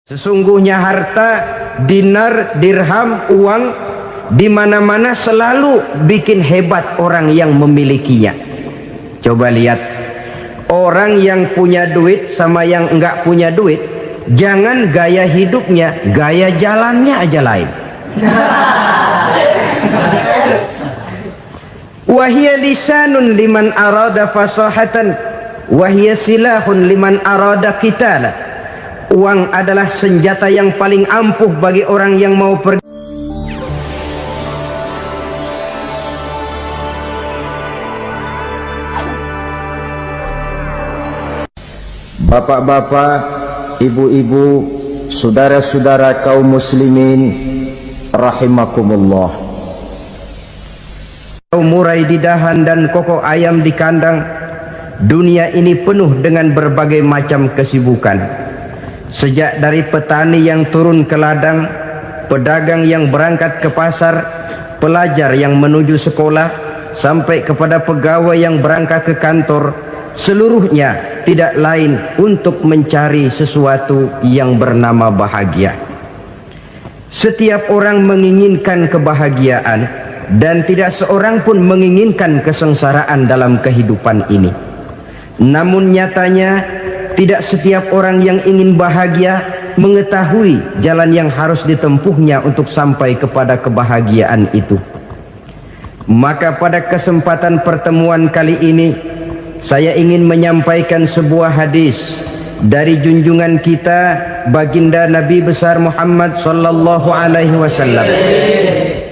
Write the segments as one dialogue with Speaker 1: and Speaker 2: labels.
Speaker 1: Sesungguhnya harta, dinar, dirham, uang di mana-mana selalu bikin hebat orang yang memilikinya. Coba lihat, orang yang punya duit sama yang enggak punya duit, jangan gaya hidupnya, gaya jalannya aja lain. Wahia lisanun liman arada fasahatan, wahia silahun liman arada qitala. Uang adalah senjata yang paling ampuh bagi orang yang mau pergi. Bapak-bapak, ibu-ibu, saudara-saudara kaum muslimin rahimakumullah. Murai di dahan dan kokok ayam di kandang. Dunia ini penuh dengan berbagai macam kesibukan. Sejak dari petani yang turun ke ladang, pedagang yang berangkat ke pasar, pelajar yang menuju sekolah, sampai kepada pegawai yang berangkat ke kantor, seluruhnya tidak lain untuk mencari sesuatu yang bernama bahagia. Setiap orang menginginkan kebahagiaan, dan tidak seorang pun menginginkan kesengsaraan dalam kehidupan ini. Namun nyatanya tidak setiap orang yang ingin bahagia mengetahui jalan yang harus ditempuhnya untuk sampai kepada kebahagiaan itu. Maka pada kesempatan pertemuan kali ini, saya ingin menyampaikan sebuah hadis dari junjungan kita baginda Nabi besar Muhammad sallallahu alaihi wasallam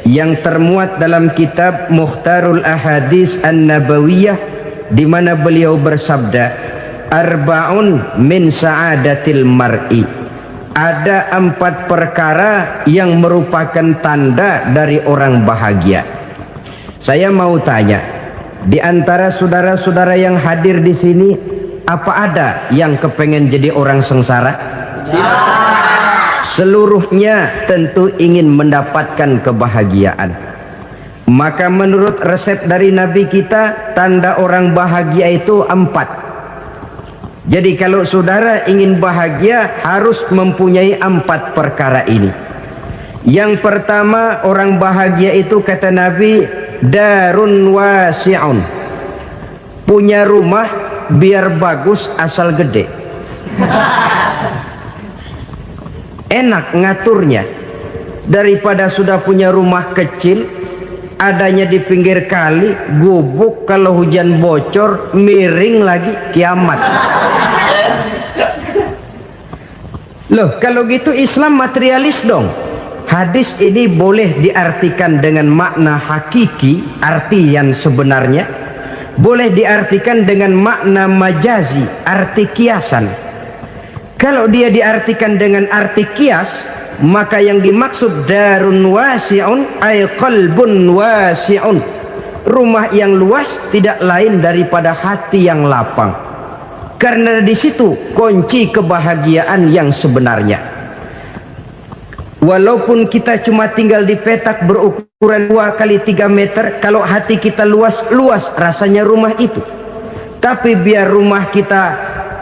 Speaker 1: yang termuat dalam kitab Mukhtarul Ahadits An-Nabawiyah, di mana beliau bersabda, Arba'un min sa'adatil mar'i. Ada 4 perkara yang merupakan tanda dari orang bahagia. Saya mau tanya, di antara saudara-saudara yang hadir di sini, apa ada yang kepengen jadi orang sengsara? Ya. Seluruhnya tentu ingin mendapatkan kebahagiaan. Maka menurut resep dari Nabi kita, tanda orang bahagia itu 4. Jadi kalau saudara ingin bahagia, harus mempunyai 4 perkara ini. Yang pertama, orang bahagia itu kata Nabi, darun wasi'un. Punya rumah biar bagus asal gede. Enak ngaturnya. Daripada sudah punya rumah kecil, adanya di pinggir kali, gubuk, kalau hujan bocor, miring lagi, kiamat. Loh, kalau gitu Islam materialis dong. Hadis ini boleh diartikan dengan makna hakiki, arti yang sebenarnya. Boleh diartikan dengan makna majazi, arti kiasan. Kalau dia diartikan dengan arti kias, maka yang dimaksud darun wasi'un ay qalbun wasi'un. Rumah yang luas tidak lain daripada hati yang lapang. Karena di situ kunci kebahagiaan yang sebenarnya. Walaupun kita cuma tinggal di petak berukuran 2 kali 3 meter, kalau hati kita luas-luas rasanya rumah itu. Tapi biar rumah kita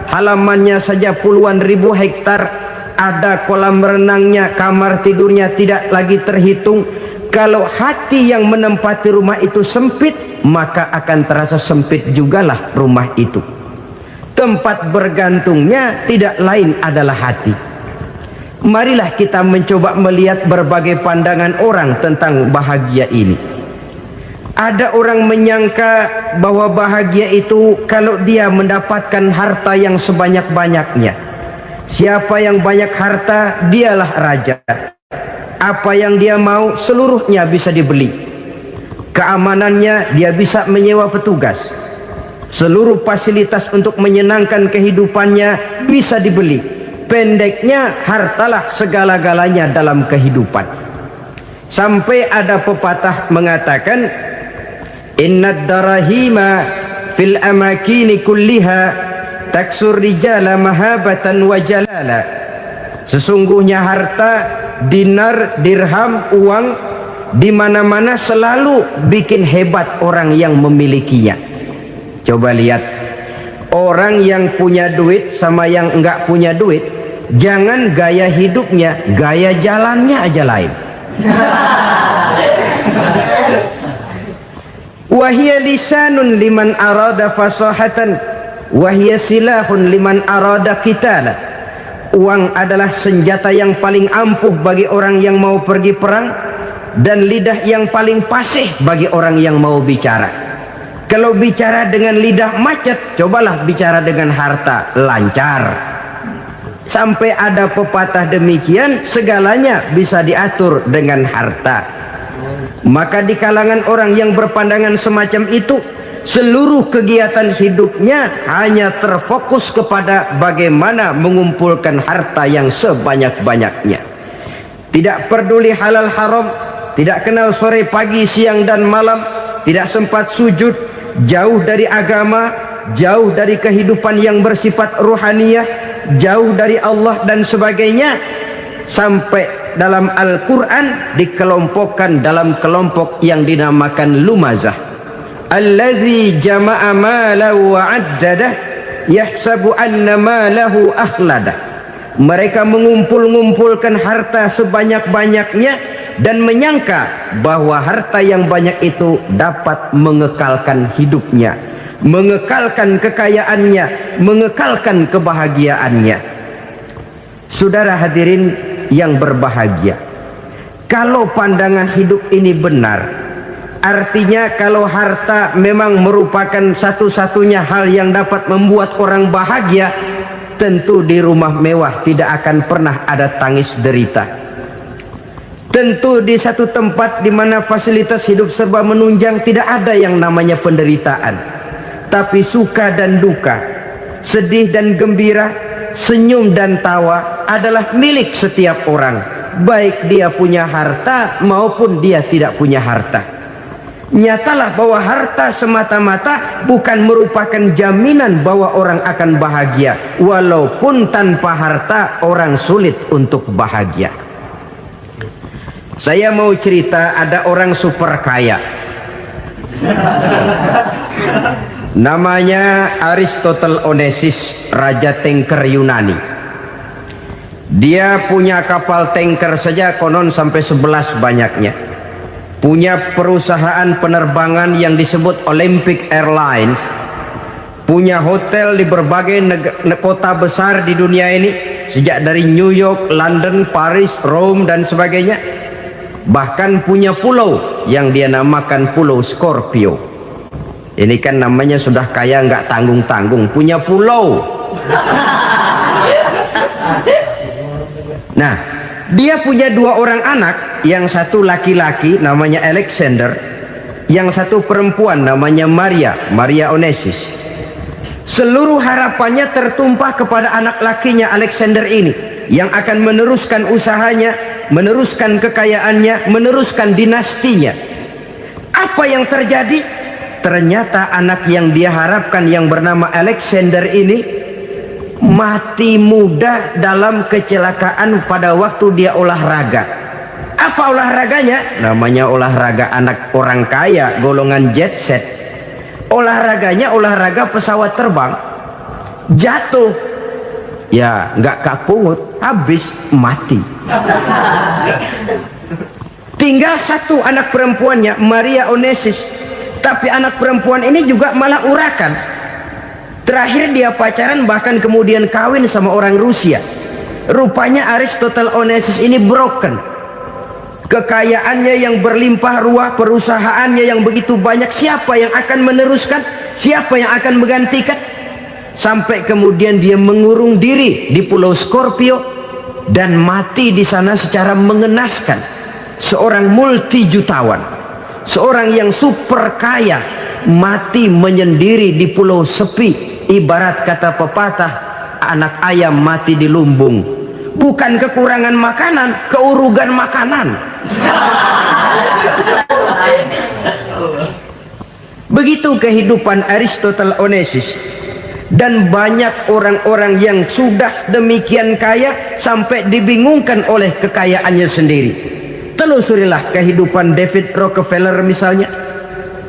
Speaker 1: halamannya saja puluhan ribu hektar, ada kolam renangnya, kamar tidurnya tidak lagi terhitung. Kalau hati yang menempati rumah itu sempit, maka akan terasa sempit jugalah rumah itu. Tempat bergantungnya tidak lain adalah hati. Marilah kita mencoba melihat berbagai pandangan orang tentang bahagia ini. Ada orang menyangka bahwa bahagia itu kalau dia mendapatkan harta yang sebanyak-banyaknya. Siapa yang banyak harta, dialah raja. Apa yang dia mau, seluruhnya bisa dibeli. Keamanannya, dia bisa menyewa petugas. Seluruh fasilitas untuk menyenangkan kehidupannya bisa dibeli. Pendeknya, hartalah segala-galanya dalam kehidupan. Sampai ada pepatah mengatakan, innad darahima fil amakini kulliha taksur rijala mahabatan wa jalala. Sesungguhnya harta, dinar, dirham, uang di mana-mana selalu bikin hebat orang yang memilikinya. Coba lihat, orang yang punya duit sama yang enggak punya duit, jangan gaya hidupnya, gaya jalannya aja lain. Wahia lisanun liman arada fasahatan, wahia silahun liman arada qitala. Uang adalah senjata yang paling ampuh bagi orang yang mau pergi perang, dan lidah yang paling fasih bagi orang yang mau bicara. Kalau bicara dengan lidah macet, cobalah bicara dengan harta, lancar. Sampai ada pepatah demikian, segalanya bisa diatur dengan harta. Maka di kalangan orang yang berpandangan semacam itu, seluruh kegiatan hidupnya hanya terfokus kepada bagaimana mengumpulkan harta yang sebanyak-banyaknya. Tidak peduli halal haram, tidak kenal sore pagi siang dan malam, tidak sempat sujud, jauh dari agama, jauh dari kehidupan yang bersifat ruhaniyah, jauh dari Allah dan sebagainya. Sampai dalam Al-Quran dikelompokkan dalam kelompok yang dinamakan lumazah. Allazi jama'a malahu wa'addadah yahsabu anna malahu akhladah. Mereka mengumpul-ngumpulkan harta sebanyak-banyaknya dan menyangka bahwa harta yang banyak itu dapat mengekalkan hidupnya, mengekalkan kekayaannya, mengekalkan kebahagiaannya. Saudara hadirin yang berbahagia, kalau pandangan hidup ini benar, artinya kalau harta memang merupakan satu-satunya hal yang dapat membuat orang bahagia, tentu di rumah mewah tidak akan pernah ada tangis derita. Tentu di satu tempat di mana fasilitas hidup serba menunjang tidak ada yang namanya penderitaan. Tapi suka dan duka, sedih dan gembira, senyum dan tawa adalah milik setiap orang, baik dia punya harta maupun dia tidak punya harta. Nyatalah bahwa harta semata-mata bukan merupakan jaminan bahwa orang akan bahagia, walaupun tanpa harta orang sulit untuk bahagia. Saya mau cerita, ada orang super kaya, namanya Aristotle Onesimus, raja tanker Yunani. Dia punya kapal tanker saja konon sampai 11 banyaknya. Punya perusahaan penerbangan yang disebut Olympic Airlines. Punya hotel di berbagai kota besar di dunia ini, sejak dari New York, London, Paris, Rome dan sebagainya. Bahkan punya pulau yang dia namakan Pulau Scorpio. Ini kan namanya sudah kaya nggak tanggung-tanggung, punya pulau. Nah, dia punya 2 orang anak, yang satu laki-laki namanya Alexander, yang satu perempuan namanya Maria Onesimus. Seluruh harapannya tertumpah kepada anak lakinya Alexander ini, yang akan meneruskan usahanya, meneruskan kekayaannya, meneruskan dinastinya. Apa yang terjadi? Ternyata anak yang dia harapkan yang bernama Alexander ini mati muda dalam kecelakaan pada waktu dia olahraga. Apa olahraganya? Namanya olahraga anak orang kaya, golongan jet set. Olahraganya olahraga pesawat terbang. Jatuh, ya nggak kapungut, habis mati. Tinggal satu anak perempuannya, Maria Onesimus. Tapi anak perempuan ini juga malah urakan. Terakhir dia pacaran, bahkan kemudian kawin sama orang Rusia. Rupanya Aristotle Onesimus ini broken. Kekayaannya yang berlimpah ruah, perusahaannya yang begitu banyak, siapa yang akan meneruskan? Siapa yang akan menggantikan? Sampai kemudian dia mengurung diri di Pulau Scorpio dan mati di sana secara mengenaskan. Seorang multi jutawan, seorang yang super kaya, mati menyendiri di pulau sepi. Ibarat kata pepatah, anak ayam mati di lumbung. Bukan kekurangan makanan, keurugan makanan. Begitu kehidupan Aristotle Onesimus. Dan banyak orang-orang yang sudah demikian kaya sampai dibingungkan oleh kekayaannya sendiri. Telusurilah kehidupan David Rockefeller misalnya,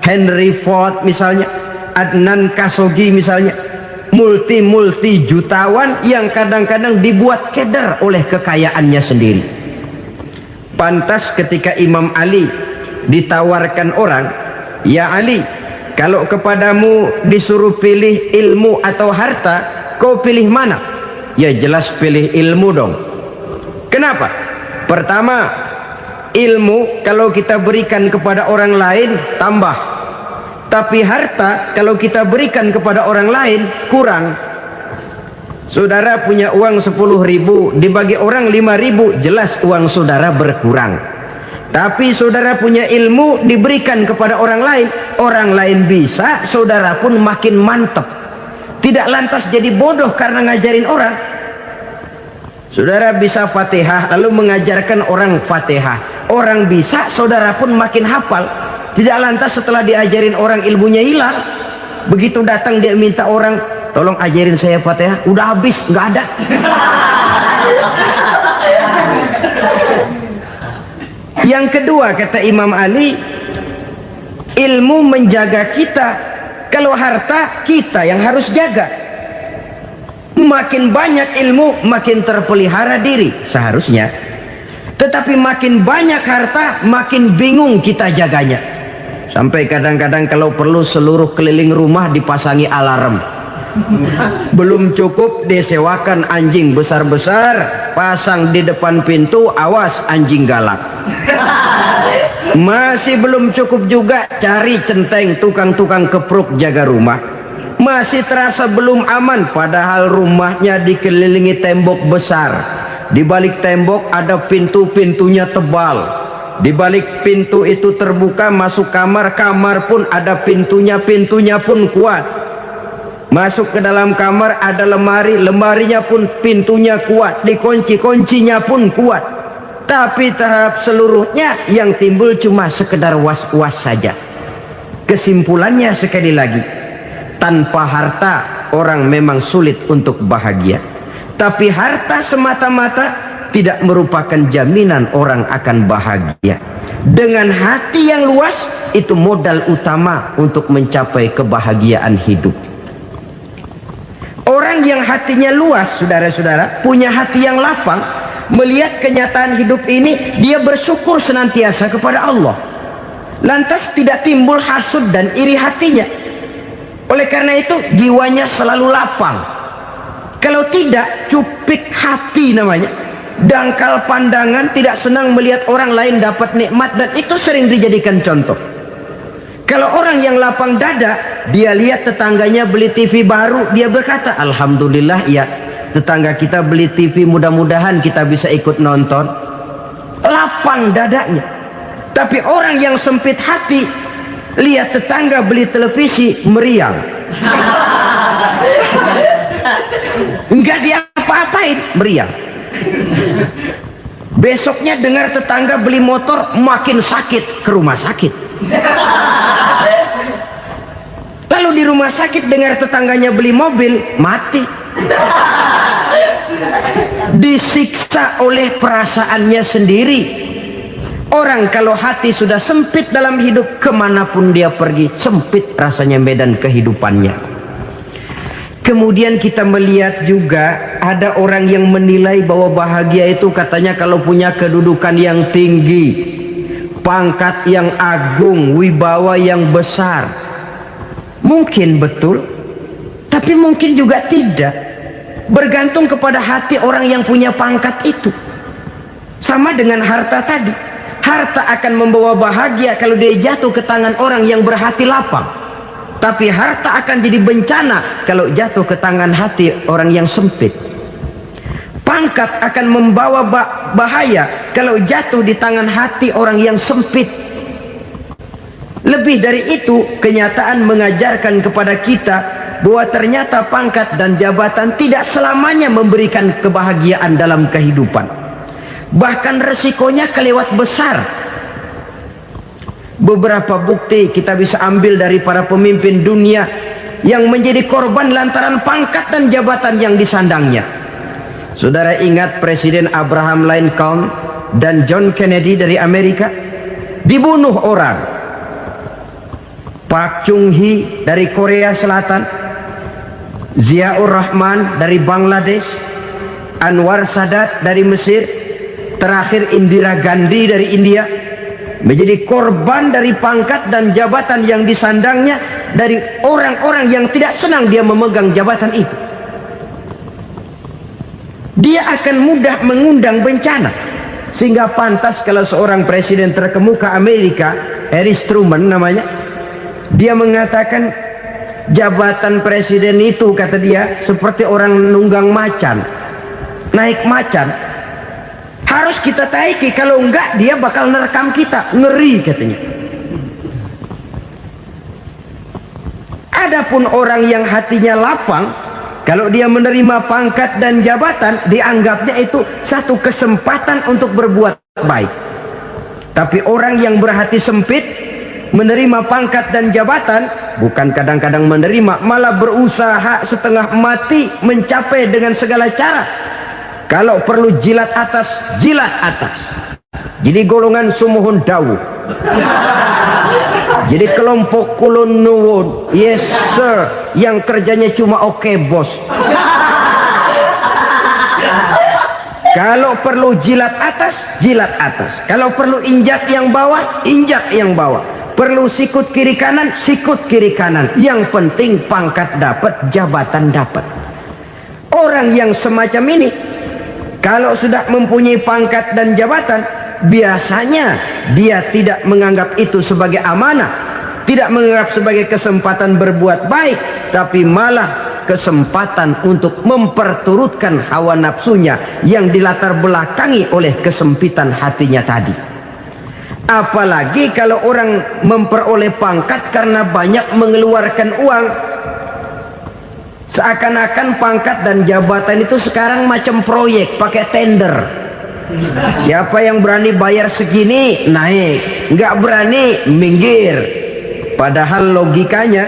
Speaker 1: Henry Ford misalnya, Adnan Khashoggi misalnya. multi jutawan yang kadang-kadang dibuat keder oleh kekayaannya sendiri. Pantas ketika Imam Ali ditawarkan orang, "Ya Ali, kalau kepadamu disuruh pilih ilmu atau harta, kau pilih mana?" Ya jelas pilih ilmu dong. Kenapa? Pertama, ilmu kalau kita berikan kepada orang lain tambah, tapi harta kalau kita berikan kepada orang lain kurang. Saudara punya uang 10.000, dibagi orang 5.000, jelas uang saudara berkurang. Tapi saudara punya ilmu diberikan kepada orang lain bisa, saudara pun makin mantap. Tidak lantas jadi bodoh karena ngajarin orang. Saudara bisa Fatihah lalu mengajarkan orang Fatihah, orang bisa, saudara pun makin hafal. Tidak lantas setelah diajarin orang ilmunya hilang. Begitu datang dia minta orang, "Tolong ajarin saya Fatihah," udah habis, nggak ada. Yang kedua kata Imam Ali, ilmu menjaga kita. Kalau harta kita yang harus jaga. Makin banyak ilmu makin terpelihara diri seharusnya. Tetapi makin banyak harta makin bingung kita jaganya. Sampai kadang-kadang kalau perlu seluruh keliling rumah dipasangi alarm. Belum cukup disewakan anjing besar-besar, pasang di depan pintu, awas anjing galak. Masih belum cukup juga cari centeng tukang-tukang kepruk jaga rumah. Masih terasa belum aman, padahal rumahnya dikelilingi tembok besar. Di balik tembok ada pintu-pintunya tebal. Di balik pintu itu terbuka masuk kamar, kamar pun ada pintunya, pintunya pun kuat. Masuk ke dalam kamar ada lemari, lemarinya pun pintunya kuat, dikunci, kuncinya pun kuat. Tapi terhadap seluruhnya yang timbul cuma sekedar was-was saja. Kesimpulannya sekali lagi, tanpa harta orang memang sulit untuk bahagia. Tapi harta semata-mata tidak merupakan jaminan orang akan bahagia. Dengan hati yang luas, itu modal utama untuk mencapai kebahagiaan hidup. Orang yang hatinya luas, saudara-saudara, punya hati yang lapang, melihat kenyataan hidup ini, dia bersyukur senantiasa kepada Allah. Lantas tidak timbul hasud dan iri hatinya. Oleh karena itu jiwanya selalu lapang. Kalau tidak, cupik hati namanya, dangkal pandangan, tidak senang melihat orang lain dapat nikmat, dan itu sering dijadikan contoh. Kalau orang yang lapang dada, dia lihat tetangganya beli TV baru, dia berkata, "Alhamdulillah ya, tetangga kita beli TV, mudah-mudahan kita bisa ikut nonton." Lapang dadanya. Tapi orang yang sempit hati, lihat tetangga beli televisi, meriang. Enggak diapa-apain, meriang. Besoknya dengar tetangga beli motor, makin sakit, ke rumah sakit. Lalu di rumah sakit dengar tetangganya beli mobil, mati. Disiksa oleh perasaannya sendiri. Orang kalau hati sudah sempit dalam hidup, kemanapun dia pergi, sempit rasanya medan kehidupannya. Kemudian kita melihat juga ada orang yang menilai bahwa bahagia itu katanya kalau punya kedudukan yang tinggi, pangkat yang agung, wibawa yang besar. Mungkin betul, tapi mungkin juga tidak. Bergantung kepada hati orang yang punya pangkat itu. Sama dengan harta tadi. Harta akan membawa bahagia kalau dia jatuh ke tangan orang yang berhati lapang. Tapi harta akan jadi bencana kalau jatuh ke tangan hati orang yang sempit. Pangkat akan membawa bahaya kalau jatuh di tangan hati orang yang sempit. Lebih dari itu, kenyataan mengajarkan kepada kita bahwa ternyata pangkat dan jabatan tidak selamanya memberikan kebahagiaan dalam kehidupan. Bahkan resikonya kelewat besar. Beberapa bukti kita bisa ambil dari para pemimpin dunia yang menjadi korban lantaran pangkat dan jabatan yang disandangnya. Saudara ingat Presiden Abraham Lincoln dan John Kennedy dari Amerika? Dibunuh orang. Park Chung-hee dari Korea Selatan Ziaur Rahman dari Bangladesh, Anwar Sadat dari Mesir, terakhir Indira Gandhi dari India, menjadi korban dari pangkat dan jabatan yang disandangnya dari orang-orang yang tidak senang dia memegang jabatan itu. Dia akan mudah mengundang bencana, sehingga pantas kalau seorang presiden terkemuka Amerika, Harry Truman namanya, dia mengatakan jabatan presiden itu, kata dia, seperti orang nunggang macan, naik macan, harus kita taiki, kalau enggak dia bakal nerekam kita, ngeri katanya. Adapun orang yang hatinya lapang, kalau dia menerima pangkat dan jabatan, dianggapnya itu satu kesempatan untuk berbuat baik. Tapi orang yang berhati sempit, menerima pangkat dan jabatan, bukan kadang-kadang menerima, malah berusaha setengah mati mencapai dengan segala cara. Kalau perlu jilat atas, jilat atas. Jadi golongan sumuhun dawu. Jadi kelompok kulon nuwun, yes sir, yang kerjanya cuma oke bos. Kalau perlu jilat atas, jilat atas. Kalau perlu injak yang bawah, injak yang bawah. Perlu sikut kiri kanan, sikut kiri kanan. Yang penting pangkat dapat, jabatan dapat. Orang yang semacam ini, kalau sudah mempunyai pangkat dan jabatan, biasanya dia tidak menganggap itu sebagai amanah, tidak menganggap sebagai kesempatan berbuat baik, tapi malah kesempatan untuk memperturutkan hawa nafsunya yang dilatar belakangi oleh kesempitan hatinya tadi. Apalagi kalau orang memperoleh pangkat karena banyak mengeluarkan uang, seakan-akan pangkat dan jabatan itu sekarang macam proyek, pakai tender. Siapa yang berani bayar segini naik, nggak berani minggir. Padahal logikanya,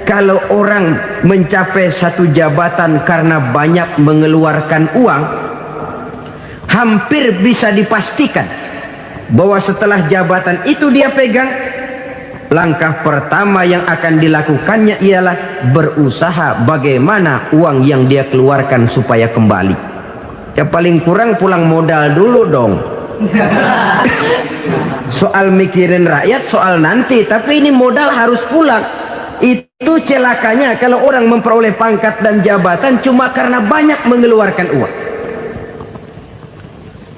Speaker 1: kalau orang mencapai satu jabatan karena banyak mengeluarkan uang, hampir bisa dipastikan bahwa setelah jabatan itu dia pegang, langkah pertama yang akan dilakukannya ialah berusaha bagaimana uang yang dia keluarkan supaya kembali. Ya paling kurang pulang modal dulu dong. Soal mikirin rakyat soal nanti, tapi ini modal harus pulang. Itu celakanya kalau orang memperoleh pangkat dan jabatan cuma karena banyak mengeluarkan uang.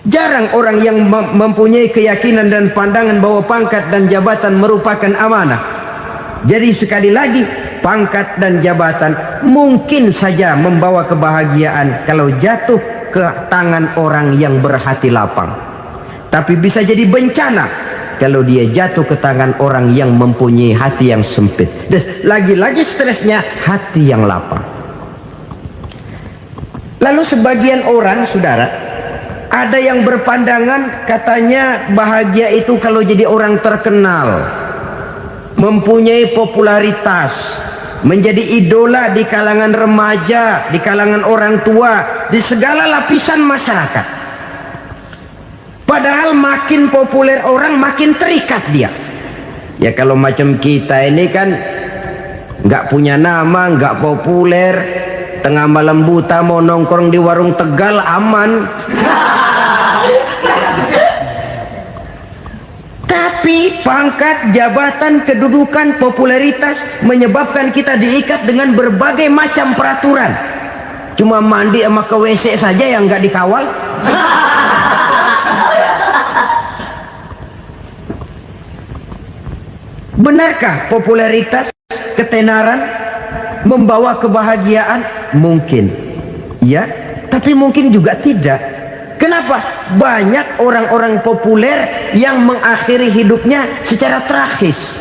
Speaker 1: Jarang orang yang mempunyai keyakinan dan pandangan bahwa pangkat dan jabatan merupakan amanah. Jadi sekali lagi, pangkat dan jabatan mungkin saja membawa kebahagiaan kalau jatuh ke tangan orang yang berhati lapang, tapi bisa jadi bencana kalau dia jatuh ke tangan orang yang mempunyai hati yang sempit. Dan lagi-lagi stresnya hati yang lapang. Lalu sebagian orang, saudara, ada yang berpandangan katanya bahagia itu kalau jadi orang terkenal, mempunyai popularitas, menjadi idola di kalangan remaja, di kalangan orang tua, di segala lapisan masyarakat. Padahal makin populer orang, makin terikat dia. Ya kalau macam kita ini kan nggak punya nama, nggak populer, tengah malam buta mau nongkrong di warung Tegal aman. Tapi pangkat, jabatan, kedudukan, popularitas menyebabkan kita diikat dengan berbagai macam peraturan. Cuma mandi sama ke WC saja yang nggak dikawal. Benarkah popularitas, ketenaran membawa kebahagiaan? Mungkin ya, tapi mungkin juga tidak. Kenapa? Banyak orang-orang populer yang mengakhiri hidupnya secara tragis.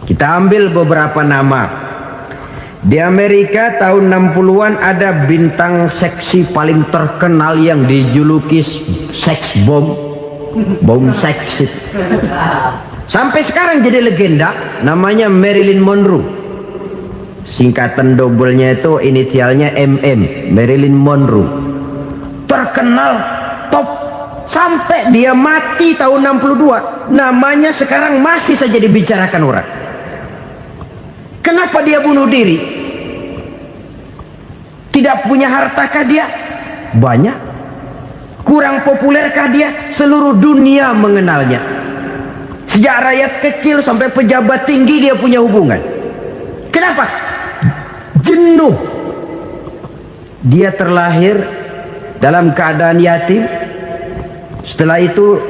Speaker 1: Kita ambil beberapa nama. Di Amerika tahun 60-an ada bintang seksi paling terkenal yang dijuluki seks bom, bom seks. Sampai sekarang jadi legenda, namanya Marilyn Monroe. Singkatan doublenya itu inisialnya MM, Marilyn Monroe. Terkenal top sampai dia mati tahun 62, namanya sekarang masih saja dibicarakan orang. Kenapa dia bunuh diri? Tidak punya hartakah dia? Banyak. Kurang populerkah dia? Seluruh dunia mengenalnya. Sejak rakyat kecil sampai pejabat tinggi dia punya hubungan. Kenapa? Jenuh. Dia terlahir dalam keadaan yatim. Setelah itu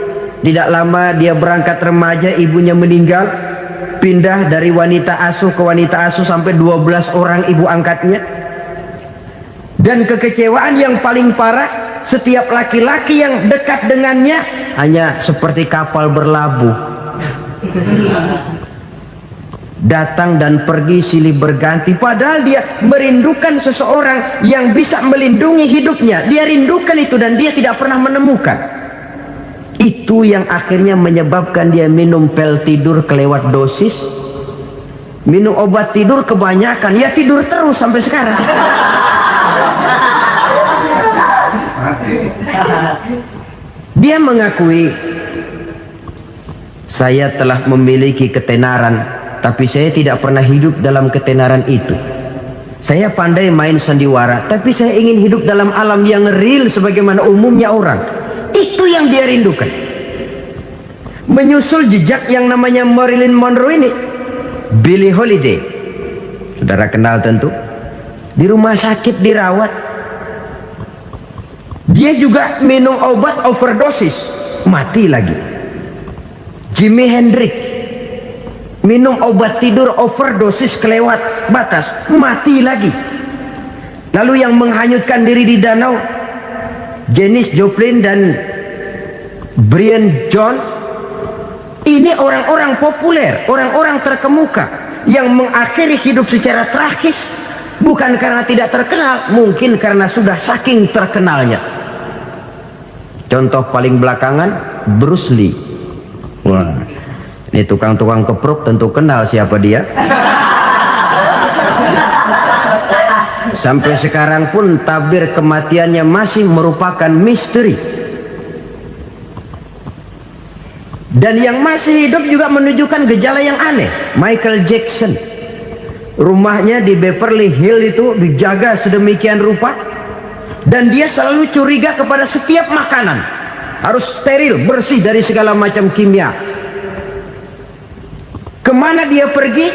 Speaker 1: tidak lama dia berangkat remaja, ibunya meninggal. Pindah dari wanita asuh ke wanita asuh sampai 12 orang ibu angkatnya. Dan kekecewaan yang paling parah, setiap laki-laki yang dekat dengannya hanya seperti kapal berlabuh. Datang dan pergi silih berganti, padahal dia merindukan seseorang yang bisa melindungi hidupnya. Dia rindukan itu dan dia tidak pernah menemukan. Itu yang akhirnya menyebabkan dia minum pil tidur kelewat dosis, minum obat tidur kebanyakan, ya tidur terus sampai sekarang. Dia mengakui, saya telah memiliki ketenaran, tapi saya tidak pernah hidup dalam ketenaran itu. Saya pandai main sandiwara, tapi saya ingin hidup dalam alam yang real sebagaimana umumnya orang. Itu yang dia rindukan. Menyusul jejak yang namanya Marilyn Monroe ini, Billie Holiday, saudara kenal tentu. Di rumah sakit dirawat. Dia juga minum obat overdosis, mati lagi. Jimi Hendrix minum obat tidur overdosis kelewat batas, mati lagi. Lalu yang menghanyutkan diri di danau, Janis Joplin dan Brian Jones. Ini orang-orang populer, orang-orang terkemuka yang mengakhiri hidup secara tragis, bukan karena tidak terkenal, mungkin karena sudah saking terkenalnya. Contoh paling belakangan, Bruce Lee. Wah, ini tukang-tukang kepruk tentu kenal siapa dia. Sampai sekarang pun tabir kematiannya masih merupakan misteri. Dan yang masih hidup juga menunjukkan gejala yang aneh. Michael Jackson, rumahnya di Beverly Hills itu dijaga sedemikian rupa, dan dia selalu curiga kepada setiap makanan harus steril, bersih dari segala macam kimia. Kemana dia pergi,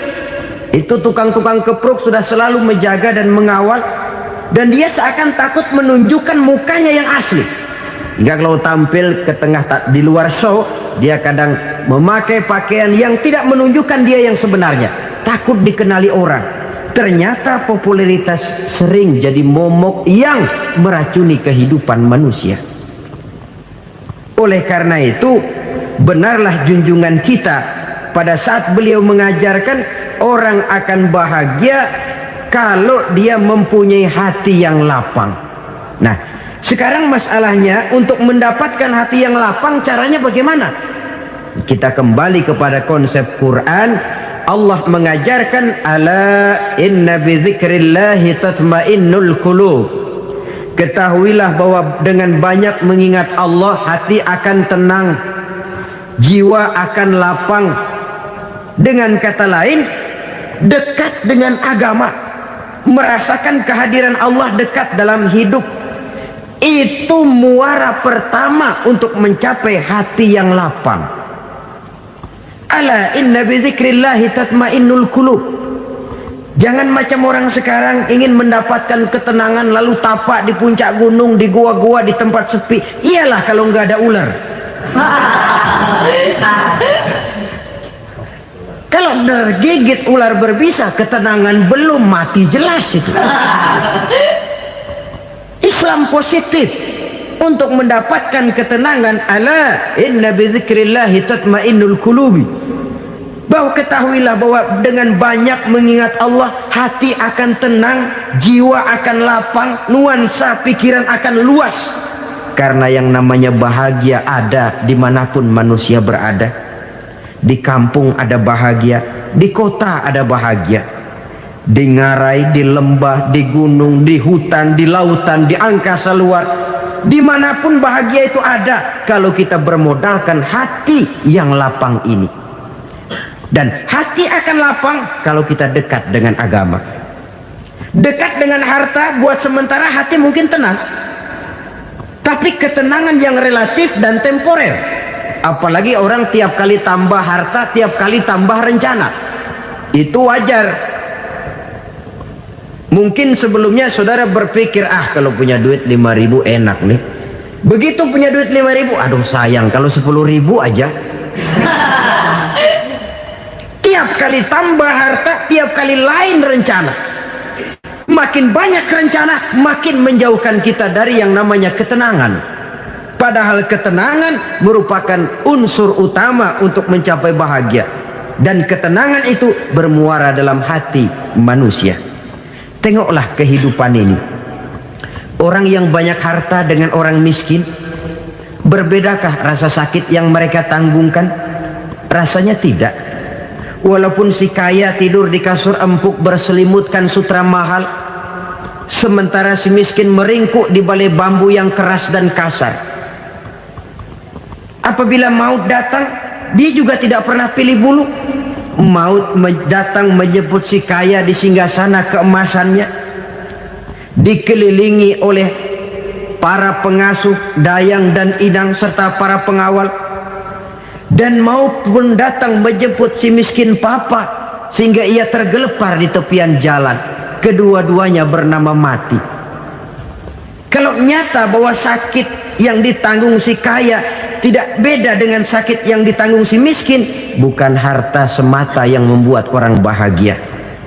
Speaker 1: itu tukang-tukang kepruk sudah selalu menjaga dan mengawal, dan dia seakan takut menunjukkan mukanya yang asli. Hingga kalau tampil ke tengah di luar show, dia kadang memakai pakaian yang tidak menunjukkan dia yang sebenarnya, takut dikenali orang. Ternyata popularitas sering jadi momok yang meracuni kehidupan manusia. Oleh karena itu, benarlah junjungan kita pada saat beliau mengajarkan orang akan bahagia kalau dia mempunyai hati yang lapang. Nah, sekarang masalahnya untuk mendapatkan hati yang lapang, caranya bagaimana? Kita kembali kepada konsep Quran. Allah mengajarkan, ala inna bi dzikrillahi tatmainnul qulub. Ketahuilah bahwa dengan banyak mengingat Allah, hati akan tenang, jiwa akan lapang. Dengan kata lain, dekat dengan agama, merasakan kehadiran Allah dekat dalam hidup. Itu muara pertama untuk mencapai hati yang lapang. Ala inna bi dzikrillahi tatmainnul qulub. Jangan macam orang sekarang ingin mendapatkan ketenangan lalu tapak di puncak gunung, di gua-gua, di tempat sepi. Iyalah kalau nggak ada ular. Kalau tergigit ular berbisa, ketenangan belum, mati jelas itu. Islam positif untuk mendapatkan ketenangan. Ala inna bi dzikrillahi tatmainnul qulubi. Bahwa ketahuilah bahwa dengan banyak mengingat Allah, hati akan tenang, jiwa akan lapang, nuansa pikiran akan luas. Karena yang namanya bahagia ada dimanapun manusia berada. Di kampung ada bahagia, di kota ada bahagia, di ngarai, di lembah, di gunung, di hutan, di lautan, di angkasa luar, dimanapun bahagia itu ada kalau kita bermodalkan hati yang lapang ini. Dan hati akan lapang kalau kita dekat dengan agama. Dekat dengan harta buat sementara hati mungkin tenang, tapi ketenangan yang relatif dan temporer. Apalagi orang tiap kali tambah harta, tiap kali tambah rencana, itu wajar. Mungkin sebelumnya saudara berpikir, kalau punya duit 5.000 enak nih. Begitu punya duit 5.000, aduh sayang kalau 10.000 aja. Tiap kali tambah harta, tiap kali lain rencana. Makin banyak rencana, makin menjauhkan kita dari yang namanya ketenangan. Padahal ketenangan merupakan unsur utama untuk mencapai bahagia. Dan ketenangan itu bermuara dalam hati manusia. Tengoklah kehidupan ini. Orang yang banyak harta dengan orang miskin, berbedakah rasa sakit yang mereka tanggungkan? Rasanya tidak. Walaupun si kaya tidur di kasur empuk berselimutkan sutra mahal, sementara si miskin meringkuk di balai bambu yang keras dan kasar. Apabila maut datang, dia juga tidak pernah pilih bulu. Maut datang menjemput si kaya di singgasana keemasannya, dikelilingi oleh para pengasuh, dayang dan inang serta para pengawal. Dan maut pun datang menjemput si miskin papa, sehingga ia tergelepar di tepian jalan. Kedua-duanya bernama mati. Kalau nyata bahwa sakit yang ditanggung si kaya tidak beda dengan sakit yang ditanggung si miskin, bukan harta semata yang membuat orang bahagia.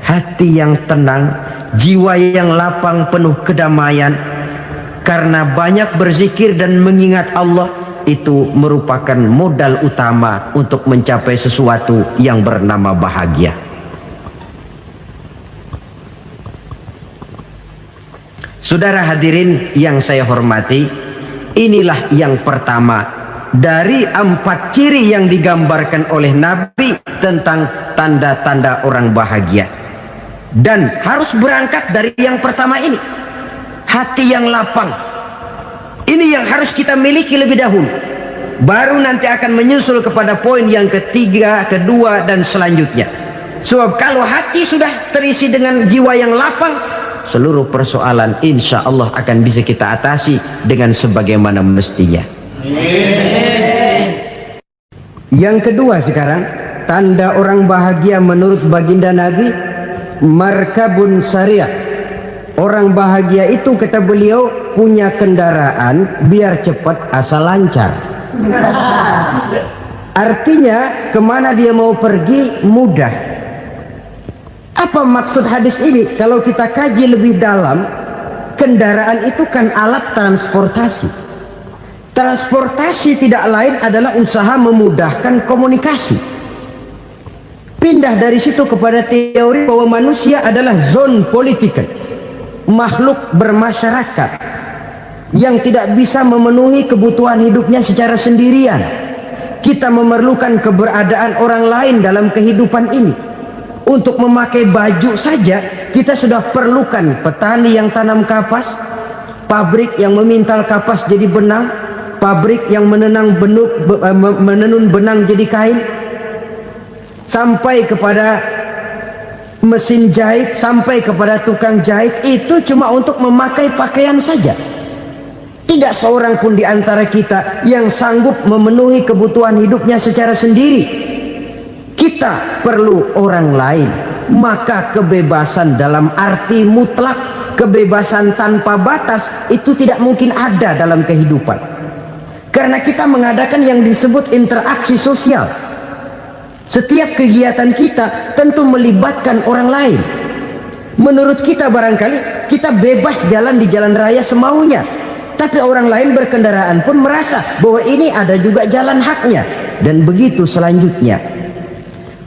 Speaker 1: Hati yang tenang, jiwa yang lapang penuh kedamaian, karena banyak berzikir dan mengingat Allah, itu merupakan modal utama untuk mencapai sesuatu yang bernama bahagia. Saudara hadirin yang saya hormati, inilah yang pertama dari 4 ciri yang digambarkan oleh Nabi tentang tanda-tanda orang bahagia. Dan harus berangkat dari yang pertama ini, hati yang lapang. Ini yang harus kita miliki lebih dahulu, baru nanti akan menyusul kepada poin yang ketiga, kedua, dan selanjutnya. Sebab kalau hati sudah terisi dengan jiwa yang lapang, seluruh persoalan insya Allah akan bisa kita atasi dengan sebagaimana mestinya. Yang kedua sekarang, tanda orang bahagia menurut baginda Nabi, markabun syariah. Orang bahagia itu, kata beliau, punya kendaraan biar cepat asal lancar. Artinya kemana dia mau pergi mudah. Apa maksud hadis ini? Kalau kita kaji lebih dalam, kendaraan itu kan alat transportasi. Transportasi tidak lain adalah usaha memudahkan komunikasi. Pindah dari situ kepada teori bahwa manusia adalah zon political, makhluk bermasyarakat yang tidak bisa memenuhi kebutuhan hidupnya secara sendirian. Kita memerlukan keberadaan orang lain dalam kehidupan ini. Untuk memakai baju saja kita sudah perlukan petani yang tanam kapas, pabrik yang memintal kapas jadi benang, pabrik yang menenun benang jadi kain, sampai kepada mesin jahit, sampai kepada tukang jahit. Itu cuma untuk memakai pakaian saja. Tidak seorang pun di antara kita yang sanggup memenuhi kebutuhan hidupnya secara sendiri. Kita perlu orang lain. Maka kebebasan dalam arti mutlak, kebebasan tanpa batas, itu tidak mungkin ada dalam kehidupan. Karena kita mengadakan yang disebut interaksi sosial. Setiap kegiatan kita tentu melibatkan orang lain. Menurut kita barangkali kita bebas jalan di jalan raya semaunya, tapi orang lain berkendaraan pun merasa bahwa ini ada juga jalan haknya, dan begitu selanjutnya.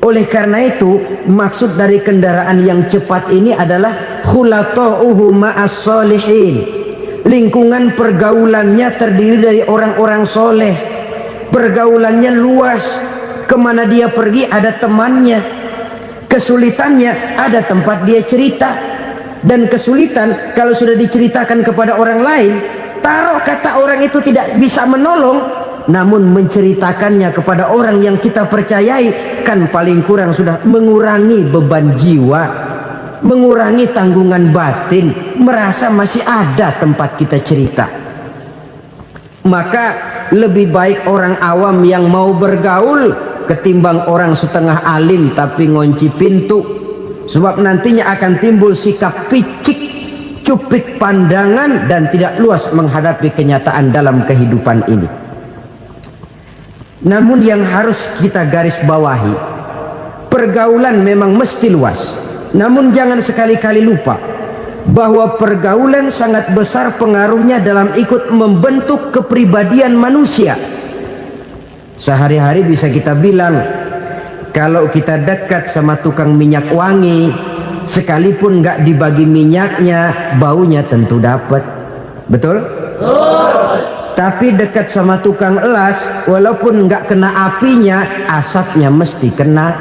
Speaker 1: Oleh karena itu, maksud dari kendaraan yang cepat ini adalah khulata'uhu ma'as solihin. Lingkungan pergaulannya terdiri dari orang-orang soleh. Pergaulannya luas. Kemana dia pergi ada temannya. Kesulitannya ada tempat dia cerita. Dan kesulitan kalau sudah diceritakan kepada orang lain, taruh kata orang itu tidak bisa menolong, namun menceritakannya kepada orang yang kita percayai, kan paling kurang sudah mengurangi beban jiwa. mengurangi tanggungan batin, merasa masih ada tempat kita cerita. Maka lebih baik orang awam yang mau bergaul ketimbang orang setengah alim tapi ngunci pintu. Sebab nantinya akan timbul sikap picik, cupik pandangan, dan tidak luas menghadapi kenyataan dalam kehidupan ini. Namun yang harus kita garis bawahi, pergaulan memang mesti luas. Namun jangan sekali-kali lupa bahwa pergaulan sangat besar pengaruhnya dalam ikut membentuk kepribadian manusia. Sehari-hari bisa kita bilang, kalau kita dekat sama tukang minyak wangi, sekalipun nggak dibagi minyaknya, baunya tentu dapat. Betul? Betul. Tapi dekat sama tukang elas, walaupun nggak kena apinya, asapnya mesti kena.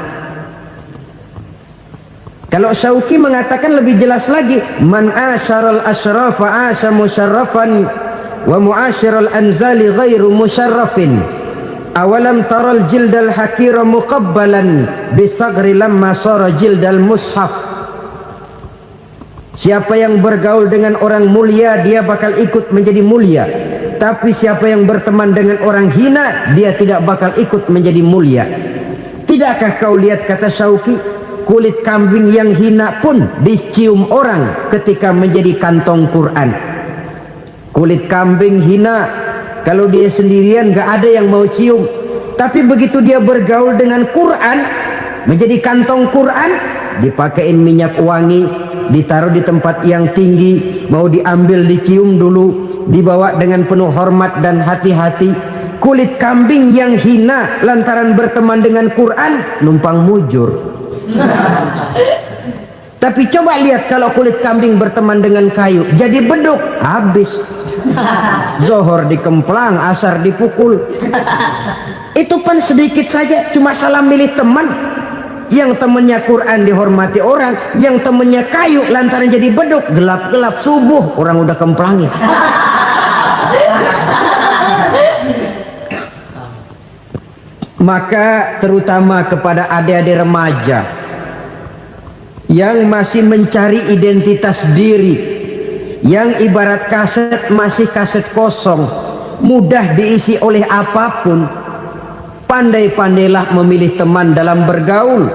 Speaker 1: Kalau Syauqi mengatakan lebih jelas lagi, man asyaral asyrafa asa musyarrafan wa muasyiral anzali ghairu musyarrafin. Awalam taral jildal hakira muqabbalan bisagri lamma sara jildal mushaf. Siapa yang bergaul dengan orang mulia, dia bakal ikut menjadi mulia. Tapi siapa yang berteman dengan orang hina, dia tidak bakal ikut menjadi mulia. Tidakkah kau lihat, kata Syauqi, kulit kambing yang hina pun dicium orang ketika menjadi kantong Quran. Kulit kambing hina, kalau dia sendirian gak ada yang mau cium. Tapi begitu dia bergaul dengan Quran, menjadi kantong Quran, dipakein minyak wangi, ditaruh di tempat yang tinggi, mau diambil dicium dulu, dibawa dengan penuh hormat dan hati-hati. Kulit kambing yang hina lantaran berteman dengan Quran, numpang mujur. Tapi coba lihat kalau kulit kambing berteman dengan kayu, jadi beduk, habis. Zohor dikemplang, asar dipukul. Itu pun sedikit saja, cuma salah milih teman. Yang temannya Quran dihormati orang, yang temannya kayu lantaran jadi beduk, gelap-gelap subuh orang udah kemplangin. Maka terutama kepada adik-adik remaja yang masih mencari identitas diri, yang ibarat kaset masih kaset kosong, mudah diisi oleh apapun, pandai-pandailah memilih teman dalam bergaul.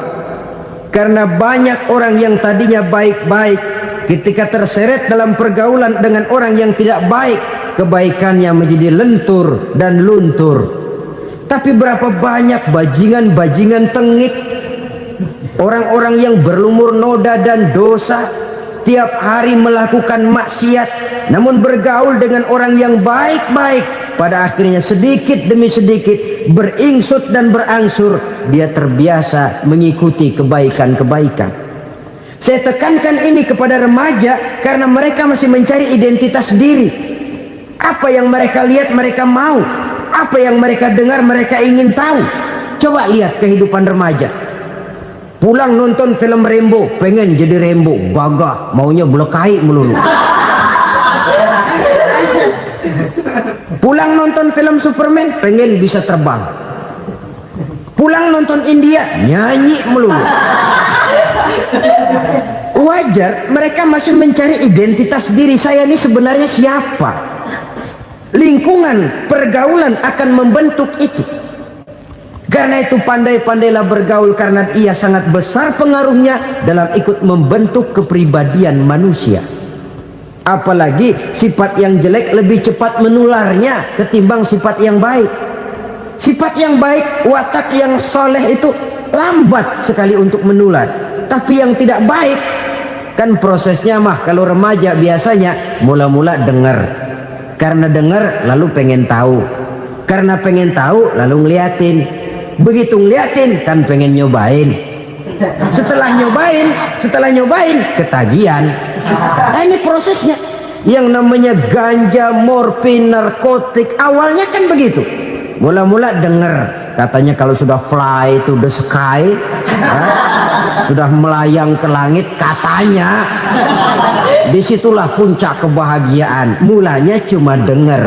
Speaker 1: Karena banyak orang yang tadinya baik-baik, ketika terseret dalam pergaulan dengan orang yang tidak baik, kebaikannya menjadi lentur dan luntur. Tapi berapa banyak bajingan-bajingan tengik, orang-orang yang berlumur noda dan dosa, tiap hari melakukan maksiat, namun bergaul dengan orang yang baik-baik, pada akhirnya sedikit demi sedikit beringsut dan berangsur dia terbiasa mengikuti kebaikan-kebaikan. Saya tekankan ini kepada remaja karena mereka masih mencari identitas diri. Apa yang mereka lihat mereka mau, apa yang mereka dengar mereka ingin tahu. Coba lihat kehidupan remaja. Pulang nonton film Rambo, pengen jadi Rambo, gagah, maunya belekai melulu. Pulang nonton film Superman, pengen bisa terbang. Pulang nonton India, nyanyi melulu. Wajar, mereka masih mencari identitas diri. Saya ini sebenarnya siapa? Lingkungan, pergaulan akan membentuk itu. Karena itu pandai-pandailah bergaul, karena ia sangat besar pengaruhnya dalam ikut membentuk kepribadian manusia. Apalagi sifat yang jelek lebih cepat menularnya ketimbang sifat yang baik. Sifat yang baik, watak yang soleh itu lambat sekali untuk menular. Tapi yang tidak baik, kan prosesnya mah kalau remaja biasanya mula-mula dengar. Karena dengar lalu pengen tahu. Karena pengen tahu lalu ngeliatin. Begitu ngeliatin kan pengen nyobain. Setelah nyobain ketagihan. Nah, ini prosesnya. Yang namanya ganja, morfin, narkotik, awalnya kan begitu. Mula-mula dengar, katanya kalau sudah fly to the sky, sudah melayang ke langit, katanya disitulah puncak kebahagiaan. Mulanya cuma dengar.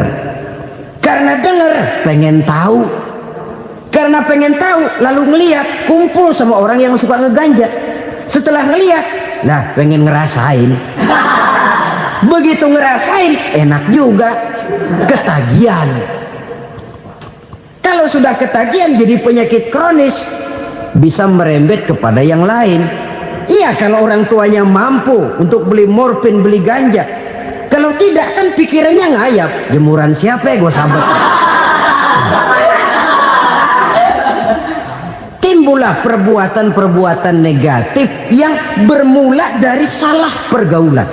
Speaker 1: Karena dengar pengen tahu. Karena pengen tahu lalu ngeliat, kumpul sama orang yang suka ngeganja. Setelah ngeliat Nah, pengen ngerasain. Begitu ngerasain, enak juga. Ketagihan. Kalau sudah ketagihan jadi penyakit kronis, bisa merembet kepada yang lain. Iya, kalau orang tuanya mampu untuk beli morfin, beli ganja. Kalau tidak kan pikirannya ngayap. Jemuran siapa ya gue sahabat. Timbullah perbuatan-perbuatan negatif yang bermula dari salah pergaulan.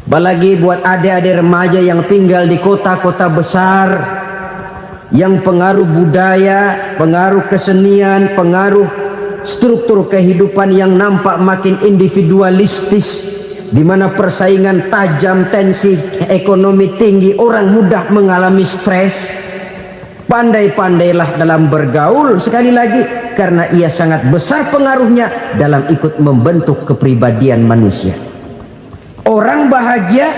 Speaker 1: Apalagi buat adik-adik remaja yang tinggal di kota-kota besar, yang pengaruh budaya, pengaruh kesenian, pengaruh struktur kehidupan yang nampak makin individualistis, di mana persaingan tajam, tensi ekonomi tinggi, orang mudah mengalami stres. Pandai-pandailah dalam bergaul, sekali lagi, karena ia sangat besar pengaruhnya dalam ikut membentuk kepribadian manusia. Orang bahagia